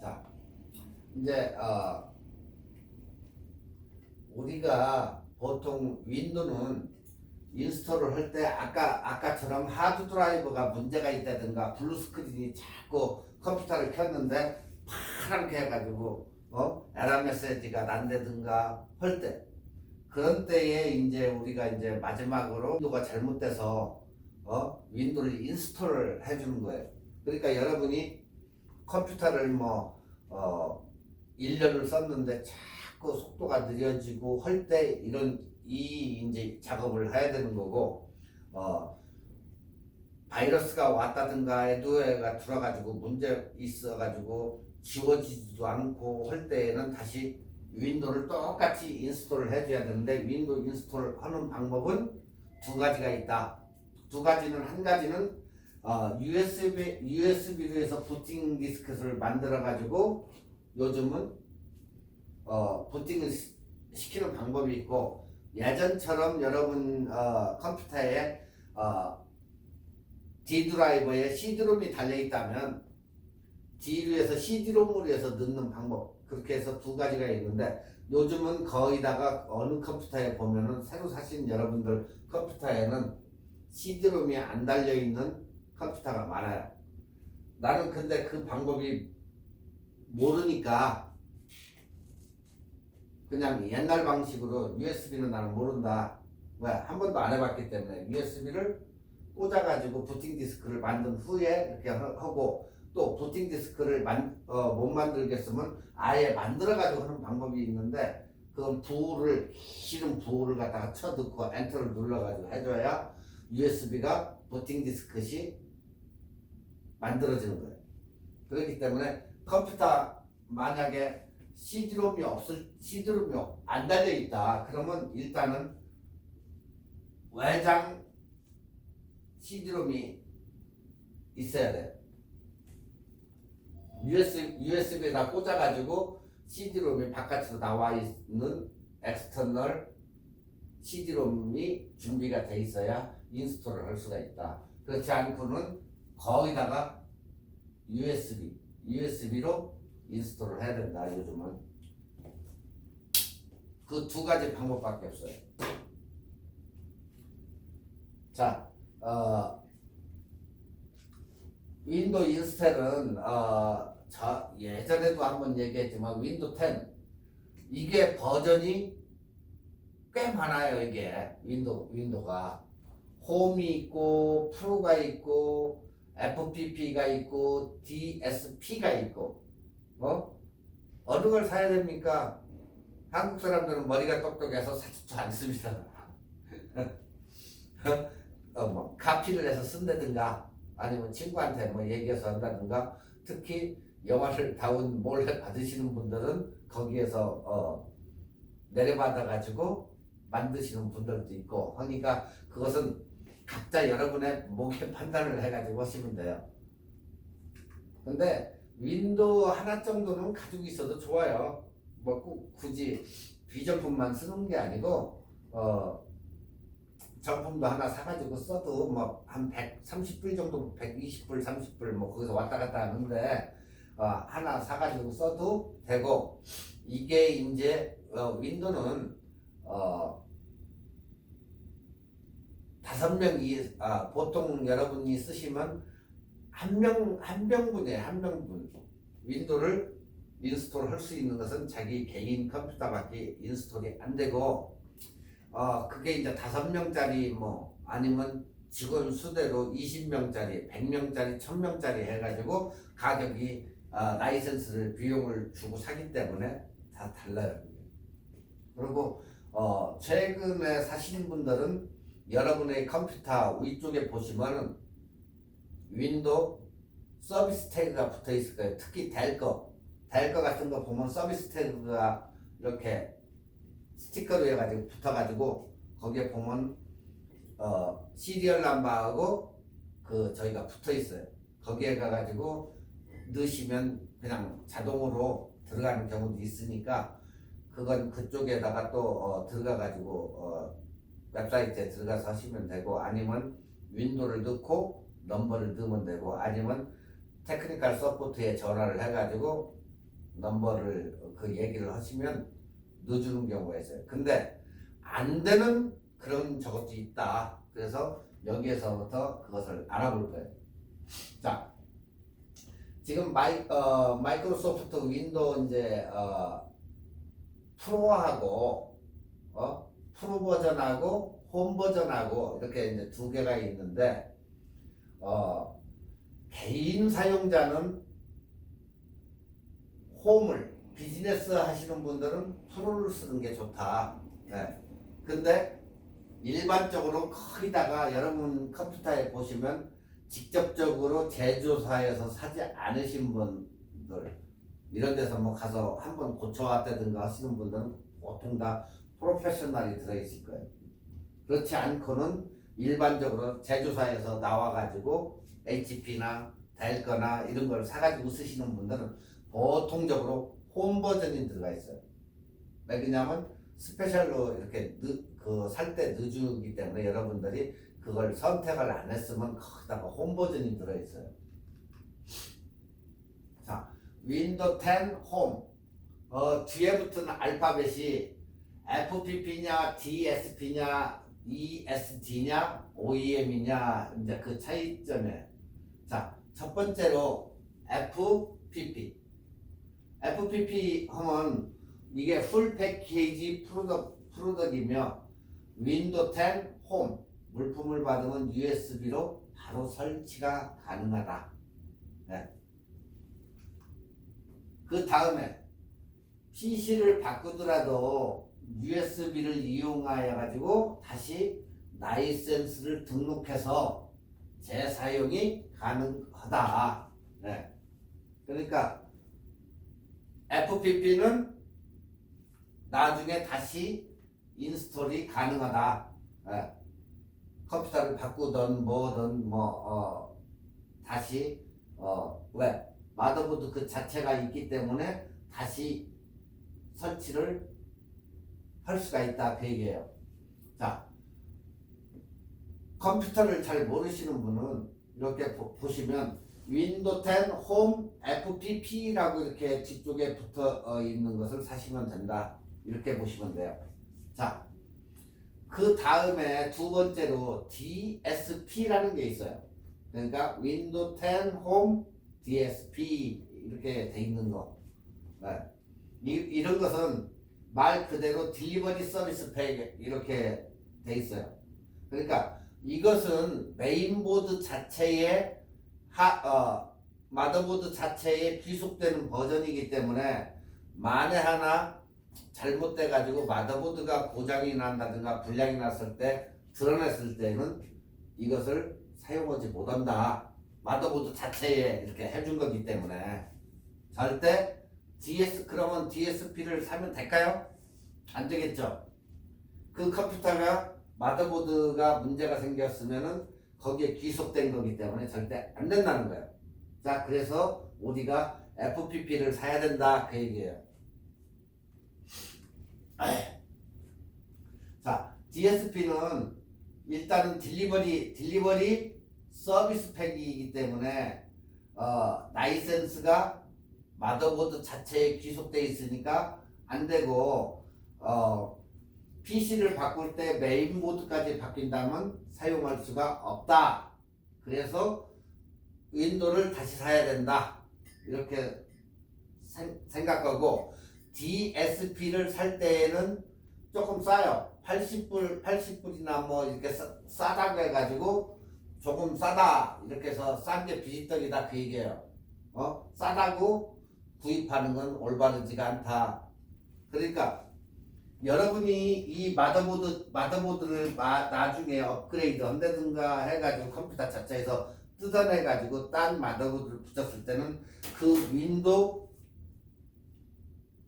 자, 이제 우리가 보통 윈도우는 인스톨을 할 때 아까처럼 하드 드라이버가 문제가 있다든가 블루 스크린이 자꾸 컴퓨터를 켰는데 파랗게 해가지고 에러 메시지가 난다든가 할 때, 그런 때에 이제 우리가 이제 마지막으로 윈도우가 잘못돼서 윈도우를 인스톨을 해주는 거예요. 그러니까 여러분이 컴퓨터를 1년을 썼는데 자꾸 속도가 느려지고 할 때 이 이제 작업을 해야 되는 거고, 바이러스가 왔다든가 애도에가 들어가지고 문제 있어가지고 지워지지도 않고 할 때에는 다시 윈도우를 똑같이 인스톨을 해줘야 되는데, 윈도우 인스톨을 하는 방법은 두 가지가 있다. 두 가지는, 한 가지는 USB로 해서 부팅 디스크를 만들어 가지고 요즘은 부팅을 시키는 방법이 있고, 예전처럼 여러분 컴퓨터에 D 드라이버에 CD롬이 달려 있다면 D로 해서 CD롬으로 해서 넣는 방법, 그렇게 해서 두 가지가 있는데, 요즘은 거의다가 어느 컴퓨터에 보면은 새로 사신 여러분들 컴퓨터에는 CD롬이 안 달려 있는 컴퓨터가 많아요. 나는 근데 그 방법이 모르니까 그냥 옛날 방식으로, USB는 나는 모른다, 왜 한 번도 안 해봤기 때문에 USB를 꽂아가지고 부팅 디스크를 만든 후에 이렇게 하고, 또 부팅 디스크를 못 만들겠으면 아예 만들어가지고 하는 방법이 있는데, 그건 실은 부호를 갖다가 쳐넣고 엔터를 눌러가지고 해줘야 USB가 부팅 디스크시 만들어지는 거예요. 그렇기 때문에 컴퓨터 만약에 CD롬이 안 달려 있다 그러면 일단은 외장 CD롬이 있어야 돼요. USB에다 꽂아가지고 CD롬이 바깥으로 나와 있는 엑스터널 CD롬이 준비가 돼 있어야 인스톨을 할 수가 있다. 그렇지 않고는 거기다가 USB로 인스톨을 해야 된다 요즘은. 그 두 가지 방법밖에 없어요. 자, 윈도우 인스텔은 예전에도 한번 얘기했지만 윈도우 10 이게 버전이 꽤 많아요. 이게 윈도우가 홈이 있고 프로가 있고 FPP가 있고 DSP가 있고 어느 걸 사야 됩니까? 한국 사람들은 머리가 똑똑해서 사지도 않습니다. 뭐 카피를 해서 쓴다든가 아니면 친구한테 뭐 얘기해서 한다든가 특히 영화를 몰래 받으시는 분들은 거기에서 내려받아 가지고 만드시는 분들도 있고 하니까 그것은 각자 여러분의 목에 판단을 해가지고 하시면 돼요. 근데 윈도우 하나 정도는 가지고 있어도 좋아요. 뭐 꼭 굳이 비정품만 쓰는 게 아니고 정품도 하나 사가지고 써도 뭐 한 130불 정도 120불 30불 뭐 거기서 왔다 갔다 하는데 하나 사가지고 써도 되고 이게 이제 윈도우는 5명 보통 여러분이 쓰시면 한 명분이에요. 한 명분 윈도우를 인스톨 할 수 있는 것은 자기 개인 컴퓨터밖에 인스톨이 안 되고 그게 이제 5명짜리 뭐 아니면 직원 수대로 20명짜리 100명짜리 1000명짜리 해가지고 가격이 라이센스를 비용을 주고 사기 때문에 다 달라요. 그리고 최근에 사시는 분들은 여러분의 컴퓨터 위쪽에 보시면은 윈도우 서비스 태그가 붙어 있을 거예요. 특히 델 거 같은 거 보면 서비스 태그가 이렇게 스티커로 해가지고 붙어가지고 거기에 보면 시리얼 넘버하고 저희가 붙어 있어요. 거기에 가가지고 넣으시면 그냥 자동으로 들어가는 경우도 있으니까 그건 그쪽에다가 또 들어가가지고 웹사이트에 들어가서 하시면 되고 아니면 윈도우를 넣고 넘버를 넣으면 되고 아니면 테크니컬 서포트에 전화를 해가지고 넘버를 얘기를 하시면 넣어주는 경우가 있어요. 근데 안 되는 그런 저것도 있다. 그래서 여기에서부터 그것을 알아볼 거예요. 자, 지금 마이크로소프트 윈도우 이제 프로하고 프로 버전하고 홈 버전하고 이렇게 이제 두 개가 있는데 개인 사용자는 홈을 비즈니스 하시는 분들은 프로를 쓰는 게 좋다. 네. 근데 일반적으로 거기다가 여러분 컴퓨터에 보시면 직접적으로 제조사에서 사지 않으신 분들 이런 데서 뭐 가서 한번 고쳐왔다든가 하시는 분들은 보통 다 프로페셔널이 들어있을 거예요. 그렇지 않고는 일반적으로 제조사에서 나와가지고 HP나 델거나 이런 걸 사가지고 쓰시는 분들은 보통적으로 홈 버전이 들어가 있어요. 왜냐하면 스페셜로 이렇게 살 때 넣어주기 때문에 여러분들이 그걸 선택을 안 했으면 거기다가 홈 버전이 들어있어요. 자, 윈도우 10 홈 뒤에 붙은 알파벳이 FPP냐 DSP냐 ESD냐 OEM이냐 이제 그 차이점에 자, 첫 번째로 FPP 하면 이게 풀 패키지 프로덕이며 윈도우 10 홈 물품을 받으면 USB로 바로 설치가 가능하다. 네. 그 다음에 PC를 바꾸더라도 USB를 이용하여 가지고 다시 라이센스를 등록해서 재사용이 가능하다. 네. 그러니까 FPP는 나중에 다시 인스톨이 가능하다. 네. 컴퓨터를 바꾸든 뭐든 다시 왜 마더보드 그 자체가 있기 때문에 다시 설치를 할 수가 있다 그 얘기예요. 자, 컴퓨터를 잘 모르시는 분은 이렇게 보시면 윈도우 10 홈 FPP라고 이렇게 뒤쪽에 붙어 있는 것을 사시면 된다. 이렇게 보시면 돼요. 자, 그 다음에 두 번째로 DSP라는 게 있어요. 그러니까 윈도우 10 홈 DSP 이렇게 돼 있는 거. 네. 이런 것은 말 그대로 딜리버리 서비스 팩 이렇게 돼 있어요. 그러니까 이것은 메인보드 자체에 마더보드 자체에 귀속되는 버전이기 때문에 만에 하나 잘못돼 가지고 마더보드가 고장이 난다든가 불량이 났을 때 드러냈을 때는 이것을 사용하지 못한다. 마더보드 자체에 이렇게 해준 거기 때문에 절대 그러면 DSP를 사면 될까요? 안 되겠죠. 그 컴퓨터가 마더보드가 문제가 생겼으면은 거기에 귀속된 거기 때문에 절대 안 된다는 거예요. 자, 그래서 우리가 FPP를 사야 된다 그 얘기예요. 자, DSP는 일단은 딜리버리 서비스 팩이기 때문에 라이센스가 마더보드 자체에 귀속돼 있으니까 안 되고 PC를 바꿀 때 메인보드까지 바뀐다면 사용할 수가 없다. 그래서 윈도우를 다시 사야 된다. 이렇게 생각하고 DSP를 살 때에는 조금 싸요. 80불이나 뭐 이렇게 싸다고 해가지고 조금 싸다 이렇게 해서 싼 게 비지떡이다 그 얘기예요. 싸다고 구입하는 건 올바르지가 않다. 그러니까 여러분이 이 마더보드를 나중에 업그레이드 한다든가 해가지고 컴퓨터 자체에서 뜯어내가지고 딴 마더보드를 붙였을 때는 그 윈도우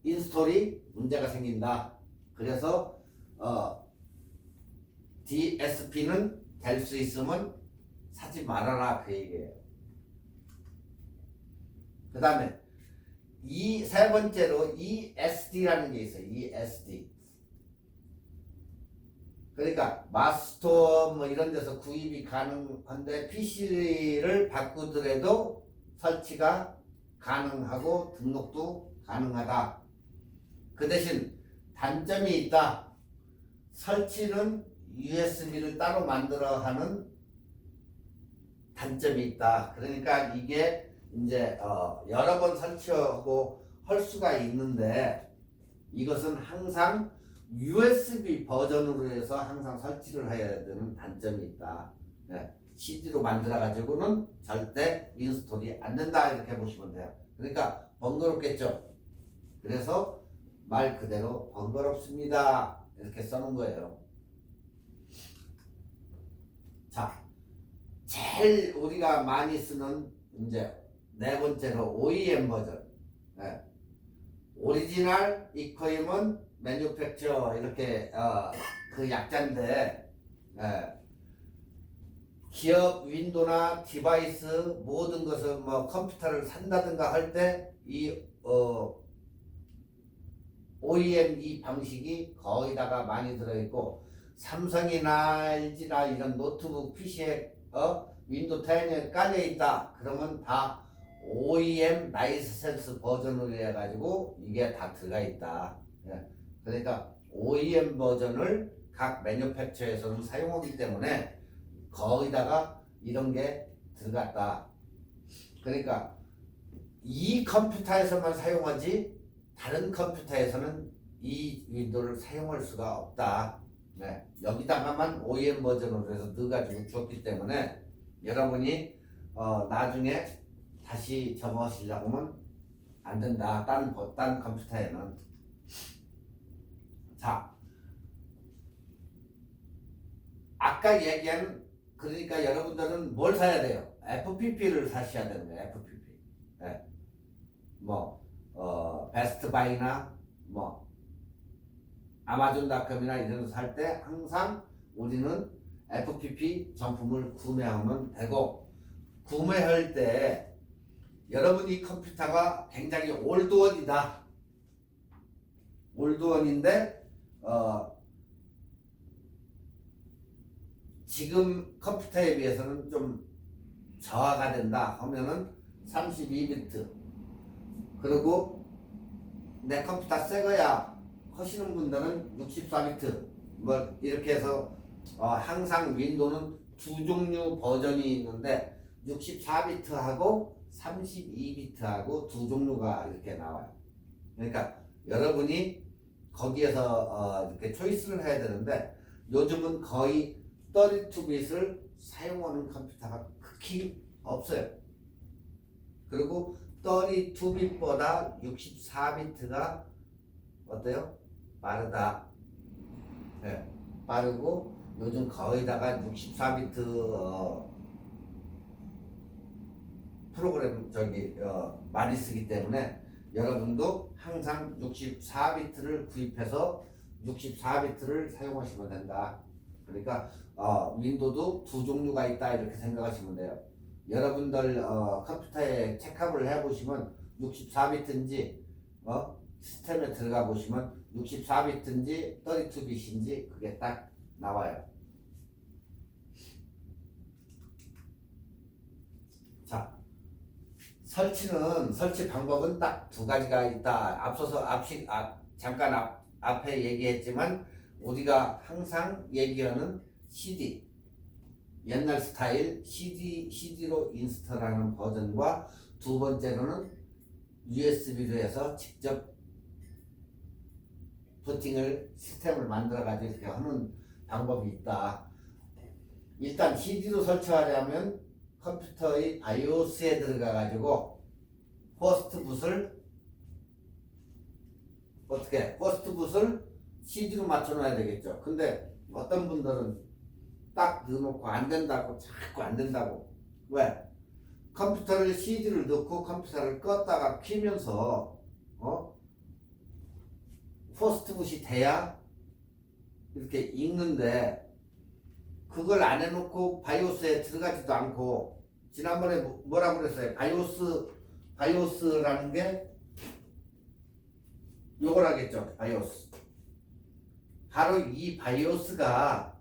인스톨이 문제가 생긴다. 그래서 DSP는 될 수 있으면 사지 말아라 그 얘기예요. 그 다음에 세 번째로 ESD라는 게 있어요. ESD. 그러니까 마스터 뭐 이런 데서 구입이 가능한데 PC를 바꾸더라도 설치가 가능하고 등록도 가능하다. 그 대신 단점이 있다. 설치는 USB를 따로 만들어 하는 단점이 있다. 그러니까 이게 이제 여러 번 설치하고 할 수가 있는데 이것은 항상 USB 버전으로 해서 항상 설치를 해야 되는 단점이 있다. 네. CD로 만들어 가지고는 절대 인스톨이 안 된다 이렇게 보시면 돼요. 그러니까 번거롭겠죠. 그래서 말 그대로 번거롭습니다 이렇게 써놓은 거예요. 자, 제일 우리가 많이 쓰는 이제 네 번째로 OEM 버전. 네. 오리지널 이퀄리먼트 매뉴팩처 이렇게 그 약자인데 기업 윈도우나 디바이스 모든 것을 뭐 컴퓨터를 산다든가 할 때 이 OEM 이 방식이 거의다가 많이 들어있고 삼성이나 LG나 이런 노트북 PC에 윈도우 10에 깔려 있다 그러면 다 OEM 라이센스 버전으로 해가지고 이게 다 들어가 있다. 그러니까 OEM 버전을 각 매뉴팩처에서는 사용하기 때문에 거기다가 이런 게 들어갔다. 그러니까 이 컴퓨터에서만 사용하지 다른 컴퓨터에서는 이 윈도우를 사용할 수가 없다. 여기다가만 OEM 버전으로 해서 넣어가지고 줬기 때문에 여러분이 나중에 다시 접어쓰려고 하면 안 된다. 딴 컴퓨터에는. 자, 아까 얘기한 그러니까 여러분들은 뭘 사야 돼요? FPP를 사셔야 되는 거예요. FPP. 베스트바이나 뭐 아마존닷컴이나 이런 거 살 때 항상 우리는 FPP 정품을 구매하면 되고 구매할 때 여러분이 컴퓨터가 굉장히 올드원이다. 올드원인데 지금 컴퓨터에 비해서는 좀 저하가 된다 하면은 32비트 그리고 내 컴퓨터 새 거야 하시는 분들은 64비트 뭐 이렇게 해서 항상 윈도우는 두 종류 버전이 있는데 64비트하고 32비트하고 두 종류가 이렇게 나와요. 그러니까 여러분이 거기에서 이렇게 초이스를 해야 되는데 요즘은 거의 32bit을 사용하는 컴퓨터가 극히 없어요. 그리고 32bit보다 64비트가 어때요? 빠르다. 네, 빠르고 요즘 거의 다가 64비트 프로그램 많이 쓰기 때문에 여러분도 항상 64비트를 구입해서 64비트를 사용하시면 된다. 그러니까 윈도우도 두 종류가 있다 이렇게 생각하시면 돼요. 여러분들 컴퓨터에 체크업을 해보시면 64비트인지 시스템에 들어가 보시면 64비트인지 32bit인지 그게 딱 나와요. 자, 설치 방법은 딱 두 가지가 있다. 잠깐 앞에 얘기했지만 우리가 항상 얘기하는 CD, 옛날 스타일 CD로 인스톨하는 버전과 두 번째로는 USB로 해서 직접 부팅을 시스템을 만들어 가지고 이렇게 하는 방법이 있다. 일단 CD로 설치하려면 컴퓨터의 BIOS에 들어가 가지고 호스트붓을 CD로 맞춰 놔야 되겠죠. 근데 어떤 분들은 딱 넣어놓고 안 된다고 자꾸 안 된다고. 왜? 컴퓨터를 CD를 넣고 컴퓨터를 껐다가 키면서 호스트붓이 돼야 이렇게 읽는데 그걸 안 해놓고 바이오스에 들어가지도 않고 지난번에 뭐라고 그랬어요? 바이오스라는 게 요걸 하겠죠. 바이오스. 바로 이 바이오스가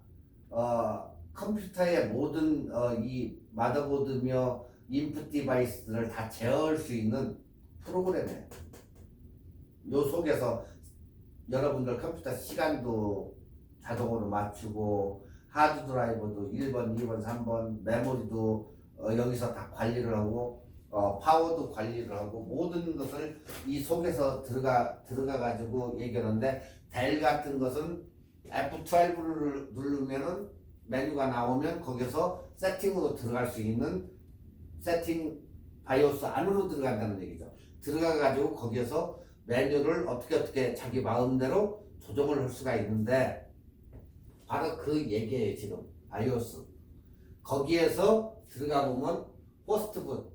컴퓨터의 모든 이 마더보드며 인풋 디바이스들을 다 제어할 수 있는 프로그램이에요. 요 속에서 여러분들 컴퓨터 시간도 자동으로 맞추고 하드 드라이버도 1번, 2번, 3번 메모리도 여기서 다 관리를 하고 파워도 관리를 하고 모든 것을 이 속에서 들어가 가지고 얘기하는데 델 같은 것은 F12를 누르면은 메뉴가 나오면 거기서 세팅으로 들어갈 수 있는 세팅 바이오스 안으로 들어간다는 얘기죠. 들어가 가지고 거기에서 메뉴를 어떻게 자기 마음대로 조정을 할 수가 있는데 바로 그 얘기예요. 지금 바이오스 거기에서 들어가 보면 호스트붓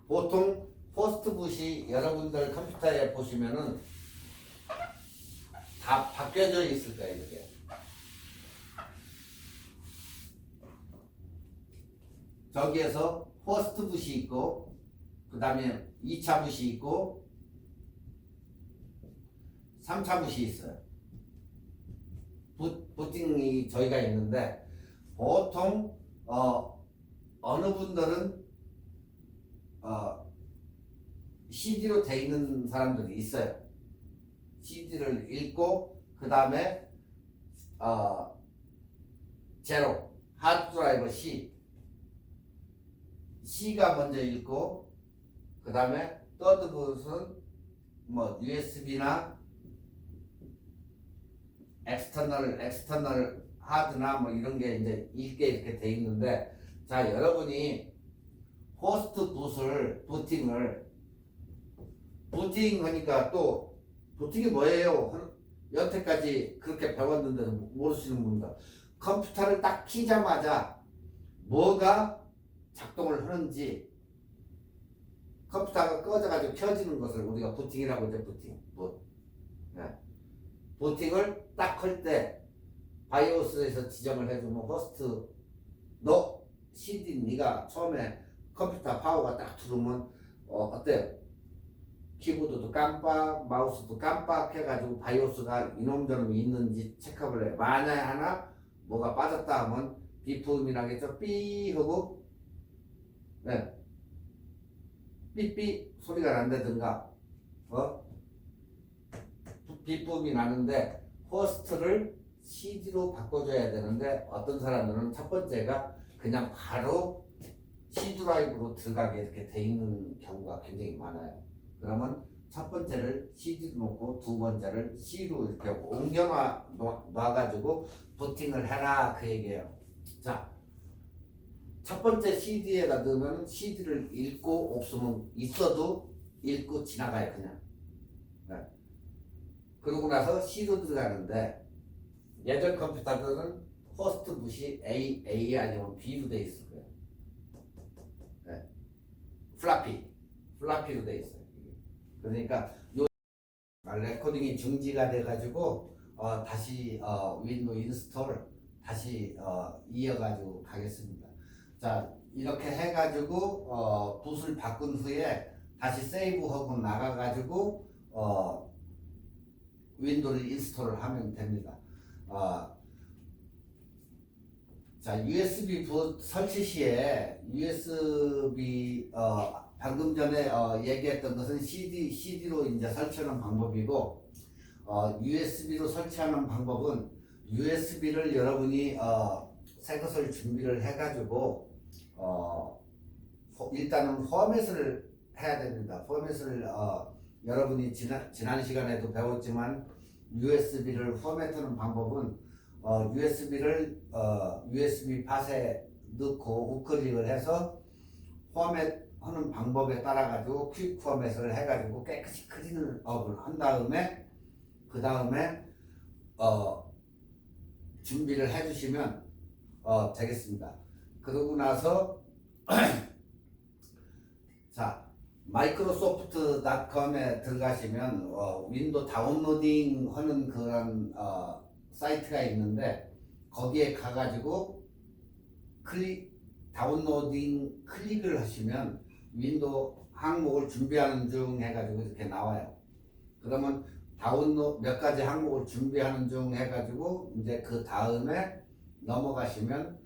보통 호스트붓이 여러분들 컴퓨터에 보시면은 다 바뀌어져 있을 거예요. 이게 저기에서 호스트붓이 있고 그 다음에 2차 붓이 있고 3차 붓이 있어요. 부팅이 저희가 있는데 보통 어느 분들은 CD로 돼 있는 사람들이 있어요. CD를 읽고 그 다음에 제로 하드 드라이버 C가 먼저 읽고 그 다음에 더드 붓은 뭐 USB나 엑스터널 하드나 뭐 이런 게 이제 읽게 이렇게 돼 있는데 자 여러분이 호스트 붓을 부팅하니까 또 부팅이 뭐예요? 여태까지 그렇게 배웠는데도 모르시는 분들 컴퓨터를 딱 키자마자 뭐가 작동을 하는지 컴퓨터가 꺼져가지고 켜지는 것을 우리가 부팅이라고 하죠. 부팅을 딱 할 때 바이오스에서 지정을 해주면 호스트 너 CD 네가 처음에 컴퓨터 파워가 딱 들어오면 어때요? 키보드도 깜빡 마우스도 깜빡 해가지고 바이오스가 이놈저놈 있는지 체크를 해요. 만약에 하나 뭐가 빠졌다 하면 비품이라겠죠. 삐 하고 삐삐 소리가 난다든가 비법이 나는데 호스트를 CD로 바꿔줘야 되는데 어떤 사람들은 첫 번째가 그냥 바로 C 드라이브로 들어가게 이렇게 돼 있는 경우가 굉장히 많아요. 그러면 첫 번째를 CD로 놓고 두 번째를 C로 이렇게 옮겨 놔가지고 부팅을 해라 그 얘기예요. 자, 첫 번째 CD에다 넣으면 CD를 읽고 없으면 있어도 읽고 지나가요 그냥. 네. 그러고 나서 C로 들어가는데 예전 컴퓨터들은 호스트 무시 A 아니면 B로 돼 있을 거예요. 네. 플라피로 돼 있어요. 그러니까 요 레코딩이 중지가 돼가지고 다시 윈도우 인스톨 다시 이어가지고 가겠습니다. 자, 이렇게 해가지고 붓을 바꾼 후에 다시 세이브하고 나가가지고 윈도우를 인스톨을 하면 됩니다. 자, USB 붓 설치 시에 USB 방금 전에 얘기했던 것은 CD로 이제 설치하는 방법이고 USB로 설치하는 방법은 USB를 여러분이 새 것을 준비를 해가지고 일단은 포맷을 해야 됩니다. 포맷을 여러분이 지난 시간에도 배웠지만 USB를 포맷하는 방법은 USB를 USB 팟에 넣고 우클릭을 해서 포맷하는 방법에 따라 가지고 퀵 포맷을 해가지고 깨끗이 클린업을 한 다음에 그 다음에 준비를 해주시면 되겠습니다. 그러고 나서 자, 마이크로소프트.com에 들어가시면 윈도우 다운로딩 하는 그런 사이트가 있는데 거기에 가가지고 다운로딩 클릭을 하시면 윈도우 항목을 준비하는 중 해가지고 이렇게 나와요. 그러면 몇 가지 항목을 준비하는 중 해가지고 이제 그 다음에 넘어가시면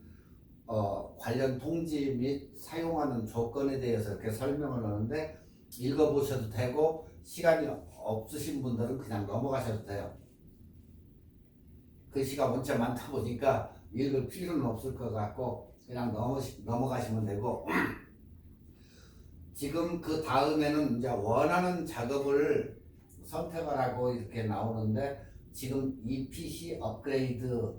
관련 통지 및 사용하는 조건에 대해서 이렇게 설명을 하는데 읽어보셔도 되고 시간이 없으신 분들은 그냥 넘어가셔도 돼요. 글씨가 원체 많다 보니까 읽을 필요는 없을 것 같고 그냥 넘어가시면 되고 지금 그 다음에는 이제 원하는 작업을 선택하라고 이렇게 나오는데 지금 이 PC 업그레이드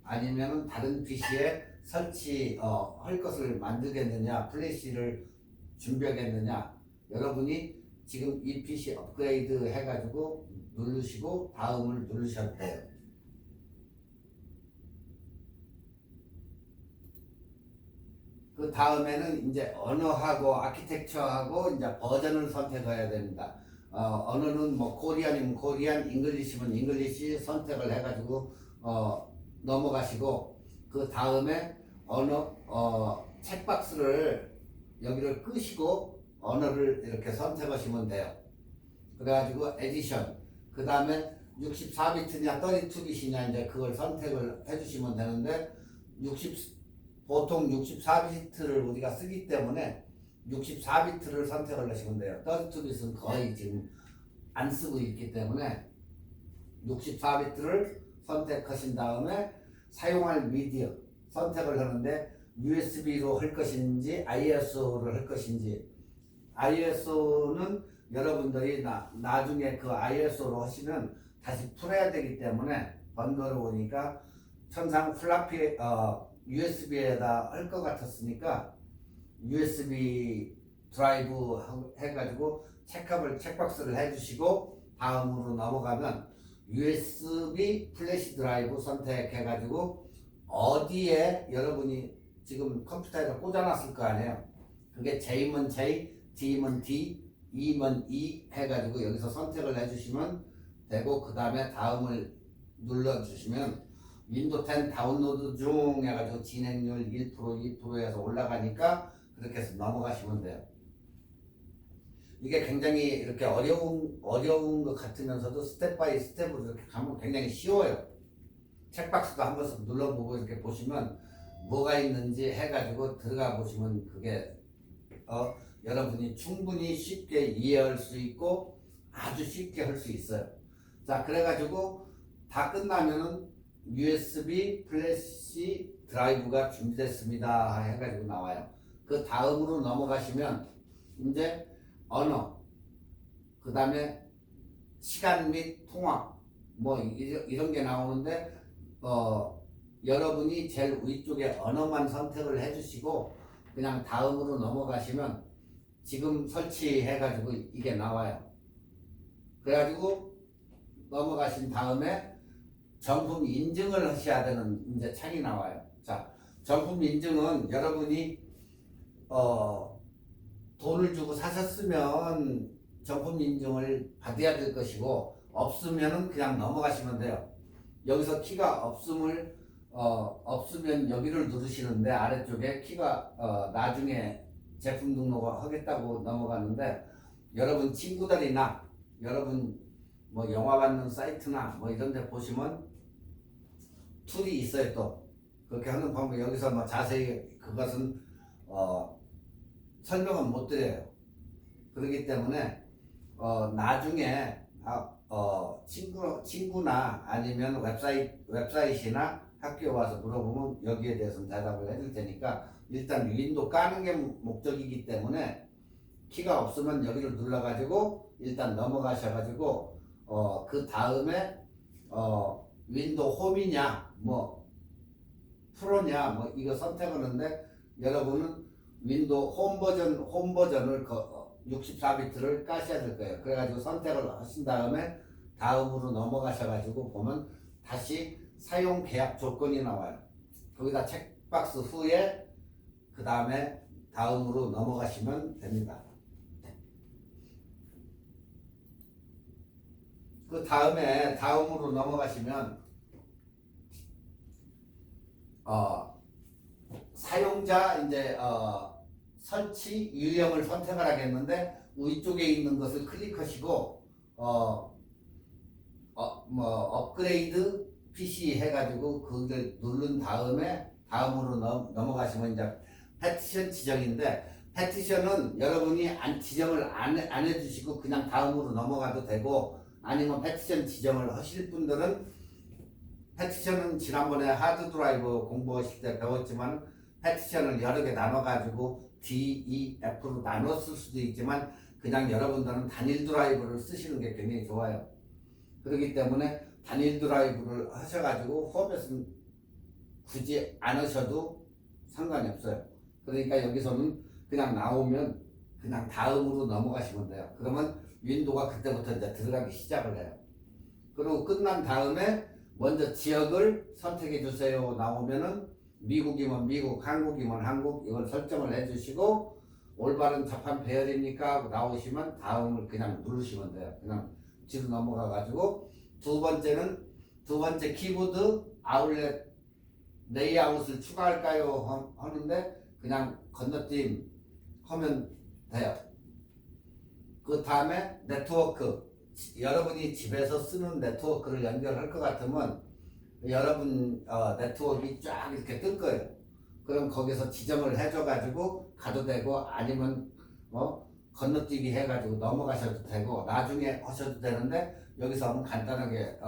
아니면 다른 PC에 설치할 것을 만들겠느냐 플래시를 준비하겠느냐 여러분이 지금 이 PC 업그레이드 해가지고 누르시고 다음을 누르셔도 돼요. 그 다음에는 이제 언어하고 아키텍처하고 이제 버전을 선택해야 됩니다. 언어는 뭐 코리안이면 코리안, 잉글리시면 잉글리시 선택을 해가지고 넘어가시고 그 다음에 책박스를 여기를 끄시고 언어를 이렇게 선택하시면 돼요. 그래가지고 에디션 그 다음에 64비트냐 32비트냐 이제 그걸 선택을 해주시면 되는데 보통 64비트를 우리가 쓰기 때문에 64비트를 선택을 하시면 돼요. 32비트는 거의 지금 안 쓰고 있기 때문에 64비트를 선택하신 다음에 사용할 미디어 선택을 하는데 USB로 할 것인지 ISO를 할 것인지 ISO는 여러분들이 나중에 그 ISO로 하시면 다시 풀어야 되기 때문에 번거로우니까 천상 플라피 USB에다 할 것 같았으니까 USB 드라이브 해가지고 책박스를 해주시고 다음으로 넘어가면 USB 플래시 드라이브 선택해가지고 어디에 여러분이 지금 컴퓨터에다 꽂아놨을 거 아니에요. 그게 J면 J, D면 D, E면 E 해가지고 여기서 선택을 해주시면 되고 그 다음에 다음을 눌러주시면 윈도우 10 다운로드 중 해가지고 진행률 1%, 2%에서 올라가니까 그렇게 해서 넘어가시면 돼요. 이게 굉장히 이렇게 어려운 것 같으면서도 스텝 바이 스텝으로 이렇게 가면 굉장히 쉬워요. 책박스도 한 번씩 눌러보고 이렇게 보시면 뭐가 있는지 해가지고 들어가 보시면 그게 여러분이 충분히 쉽게 이해할 수 있고 아주 쉽게 할 수 있어요. 자, 그래가지고 다 끝나면은 USB 플래시 드라이브가 준비됐습니다 해가지고 나와요. 그 다음으로 넘어가시면 이제 언어, 그 다음에 시간 및 통화 뭐 이런 게 나오는데 여러분이 제일 위쪽에 언어만 선택을 해주시고 그냥 다음으로 넘어가시면 지금 설치해가지고 이게 나와요. 그래가지고 넘어가신 다음에 정품 인증을 하셔야 되는 이제 창이 나와요. 자, 정품 인증은 여러분이 돈을 주고 사셨으면 정품 인증을 받아야 될 것이고 없으면은 그냥 넘어가시면 돼요. 여기서 키가 없으면 여기를 누르시는데 아래쪽에 키가 나중에 제품 등록을 하겠다고 넘어가는데 여러분 친구들이나 여러분 뭐 영화 받는 사이트나 뭐 이런 데 보시면 툴이 있어요. 또 그렇게 하는 방법 여기서 뭐 자세히 그것은 설명은 못 드려요. 그렇기 때문에 나중에 친구나 아니면 웹사이트나 학교에 와서 물어보면 여기에 대해서는 대답을 해줄 테니까 일단 윈도우 까는 게 목적이기 때문에 키가 없으면 여기를 눌러가지고 일단 넘어가셔가지고 그 다음에 윈도우 홈이냐 뭐 프로냐 뭐 이거 선택하는데 여러분은 윈도우 홈 버전을 64비트를 까셔야 될 거예요. 그래가지고 선택을 하신 다음에 다음으로 넘어가셔가지고 보면 다시 사용 계약 조건이 나와요. 거기다 체크박스 후에 그 다음에 다음으로 넘어가시면 됩니다. 그 다음에 다음으로 넘어가시면 사용자 이제 설치 유형을 선택을 하겠는데 위쪽에 있는 것을 클릭하시고 뭐 업그레이드 PC 해가지고 그걸 누른 다음에 다음으로 넘어가시면 이제 패티션 지정인데 패티션은 여러분이 지정을 안 해주시고 그냥 다음으로 넘어가도 되고 아니면 패티션 지정을 하실 분들은 패티션은 지난번에 하드 드라이브 공부하실 때 배웠지만 패티션을 여러 개 나눠가지고 D, E, F로 나눠 쓸 수도 있지만 그냥 여러분들은 단일 드라이브를 쓰시는 게 굉장히 좋아요. 그렇기 때문에 단일 드라이브를 하셔가지고 포맷은 굳이 안 하셔도 상관이 없어요. 그러니까 여기서는 그냥 나오면 그냥 다음으로 넘어가시면 돼요. 그러면 윈도우가 그때부터 이제 들어가기 시작을 해요. 그리고 끝난 다음에 먼저 지역을 선택해 주세요 나오면은 미국이면 미국, 한국이면 한국 이걸 설정을 해주시고 올바른 자판 배열입니까 하고 나오시면 다음을 그냥 누르시면 돼요. 그냥 뒤로 넘어가 가지고 두 번째 키보드 아울렛 레이아웃을 추가할까요 하는데 그냥 건너뛰임 하면 돼요. 그 다음에 네트워크 여러분이 집에서 쓰는 네트워크를 연결할 것 같으면 여러분 네트워크가 쫙 이렇게 뜰 거예요. 그럼 거기서 지정을 해줘 가지고 가도 되고 아니면 건너뛰기 해가지고 넘어가셔도 되고 나중에 하셔도 되는데 여기서 한번 간단하게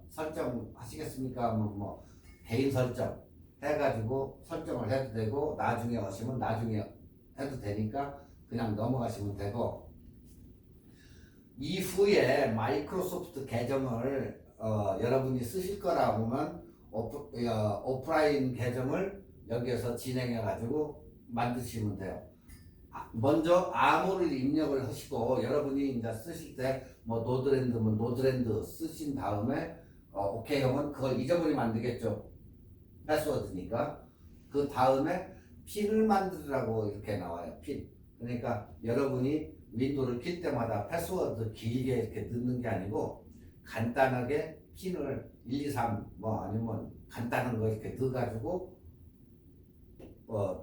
설정하시겠습니까? 뭐 개인 설정 해가지고 설정을 해도 되고 나중에 하시면 나중에 해도 되니까 그냥 넘어가시면 되고 이후에 마이크로소프트 계정을 여러분이 쓰실 거라 보면 오프라인 계정을 여기에서 진행해 가지고 만드시면 돼요. 먼저 암호를 입력을 하시고 여러분이 이제 쓰실 때 뭐 노드랜드면 노드랜드 쓰신 다음에 오케이 하면 그걸 잊어버리면 안 되겠죠. 패스워드니까. 그 다음에 핀을 만들으라고 이렇게 나와요. 핀. 그러니까 여러분이 윈도우를 킬 때마다 패스워드 길게 이렇게 넣는 게 아니고 간단하게 핀을 1, 2, 3 뭐 아니면 간단한 거 이렇게 넣어가지고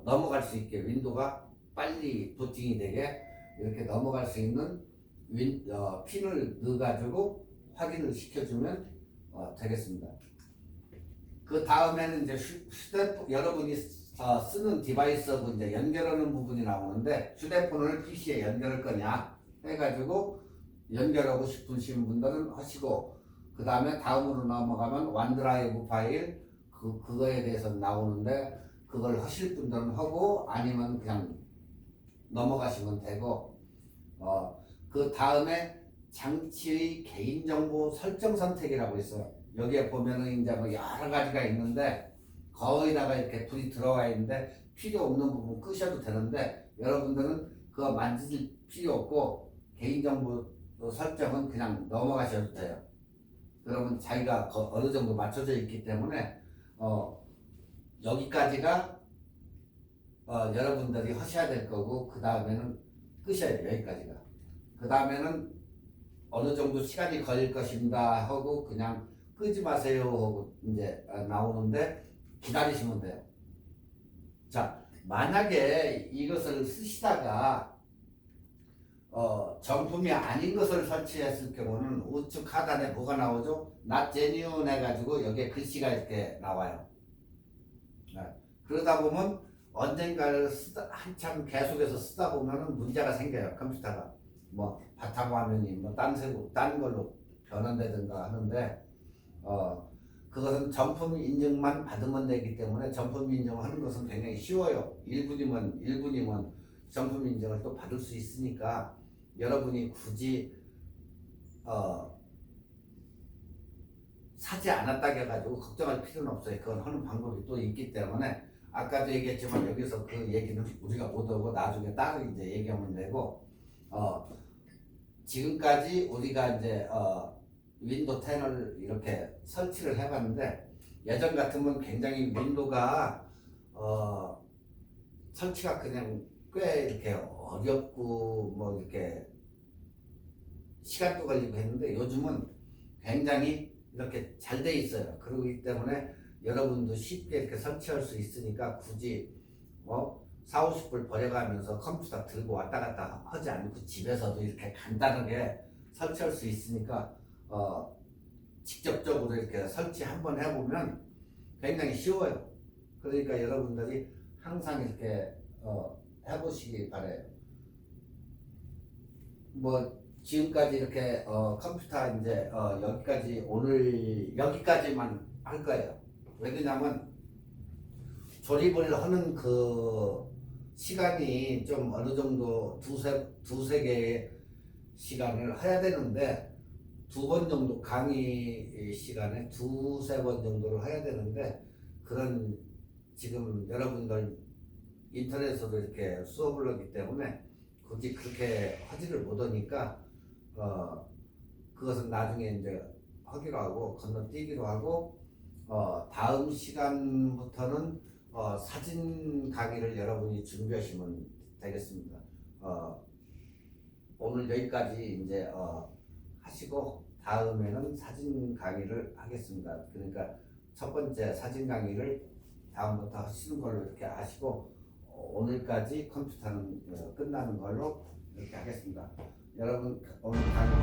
넘어갈 수 있게 윈도우가 빨리 부팅이 되게 이렇게 넘어갈 수 있는 핀을 넣어가지고 확인을 시켜주면 되겠습니다. 그 다음에는 이제 휴대폰 여러분이 쓰는 디바이스하고 이제 연결하는 부분이 나오는데 휴대폰을 PC에 연결할 거냐 해가지고 연결하고 싶으신 분들은 하시고 그 다음에 다음으로 넘어가면 원드라이브 파일 그거에 대해서 나오는데 그걸 하실 분들은 하고 아니면 그냥 넘어가시면 되고 그 다음에 장치의 개인정보 설정 선택이라고 있어요. 여기에 보면은 이제 뭐 여러 가지가 있는데 거의다가 이렇게 불이 들어와 있는데 필요 없는 부분 끄셔도 되는데 여러분들은 그거 만질 필요 없고 개인정보 설정은 그냥 넘어가셔도 돼요. 그러면 자기가 어느 정도 맞춰져 있기 때문에 여기까지가 여러분들이 하셔야 될 거고 그 다음에는 끄셔야 돼요. 여기까지가. 그 다음에는 어느 정도 시간이 걸릴 것입니다 하고 그냥 끄지 마세요 하고 이제 나오는데 기다리시면 돼요. 자, 만약에 이것을 쓰시다가 정품이 아닌 것을 설치했을 경우는 우측 하단에 뭐가 나오죠? Not genuine 해가지고 여기에 글씨가 이렇게 나와요. 네. 그러다 보면 언젠가를 한참 계속해서 쓰다 보면은 문제가 생겨요. 컴퓨터가 뭐 바탕화면이 뭐 딴 걸로 변환되든가 하는데 그것은 정품 인증만 받으면 되기 때문에 정품 인증하는 것은 굉장히 쉬워요. 1분이면 정품 인증을 또 받을 수 있으니까 여러분이 굳이 사지 않았다 해가지고 걱정할 필요는 없어요. 그건 하는 방법이 또 있기 때문에 아까도 얘기했지만 여기서 그 얘기는 우리가 못 하고 나중에 따로 이제 얘기하면 되고 지금까지 우리가 이제 윈도우 10을 이렇게 설치를 해봤는데 예전 같으면 굉장히 윈도우가 설치가 그냥 꽤 이렇게 어렵고 뭐 이렇게 시간도 걸리고 했는데 요즘은 굉장히 이렇게 잘 돼 있어요. 그러기 때문에 여러분도 쉽게 이렇게 설치할 수 있으니까 굳이 4, 50불 버려가면서 컴퓨터 들고 왔다 갔다 하지 않고 집에서도 이렇게 간단하게 설치할 수 있으니까 직접적으로 이렇게 설치 한번 해보면 굉장히 쉬워요. 그러니까 여러분들이 항상 이렇게 해보시기 바래요. 뭐 지금까지 이렇게 컴퓨터 이제 여기까지 오늘 여기까지만 할 거예요. 왜냐면 조립을 하는 그 시간이 좀 어느 정도 두세 개의 시간을 해야 되는데 2번 정도 강의 시간에 2-3번 정도를 해야 되는데 그런 지금 여러분들 인터넷에서도 이렇게 수업을 하기 때문에 굳이 그렇게 하지를 못하니까 그것은 나중에 이제 하기로 하고 건너뛰기로 하고 다음 시간부터는 사진 강의를 여러분이 준비하시면 되겠습니다. 오늘 여기까지 이제 하시고 다음에는 사진 강의를 하겠습니다. 그러니까 첫 번째 사진 강의를 다음부터 하시는 걸로 이렇게 하시고 오늘까지 컴퓨터는 끝나는 걸로 이렇게 하겠습니다. 여러분 오늘 강의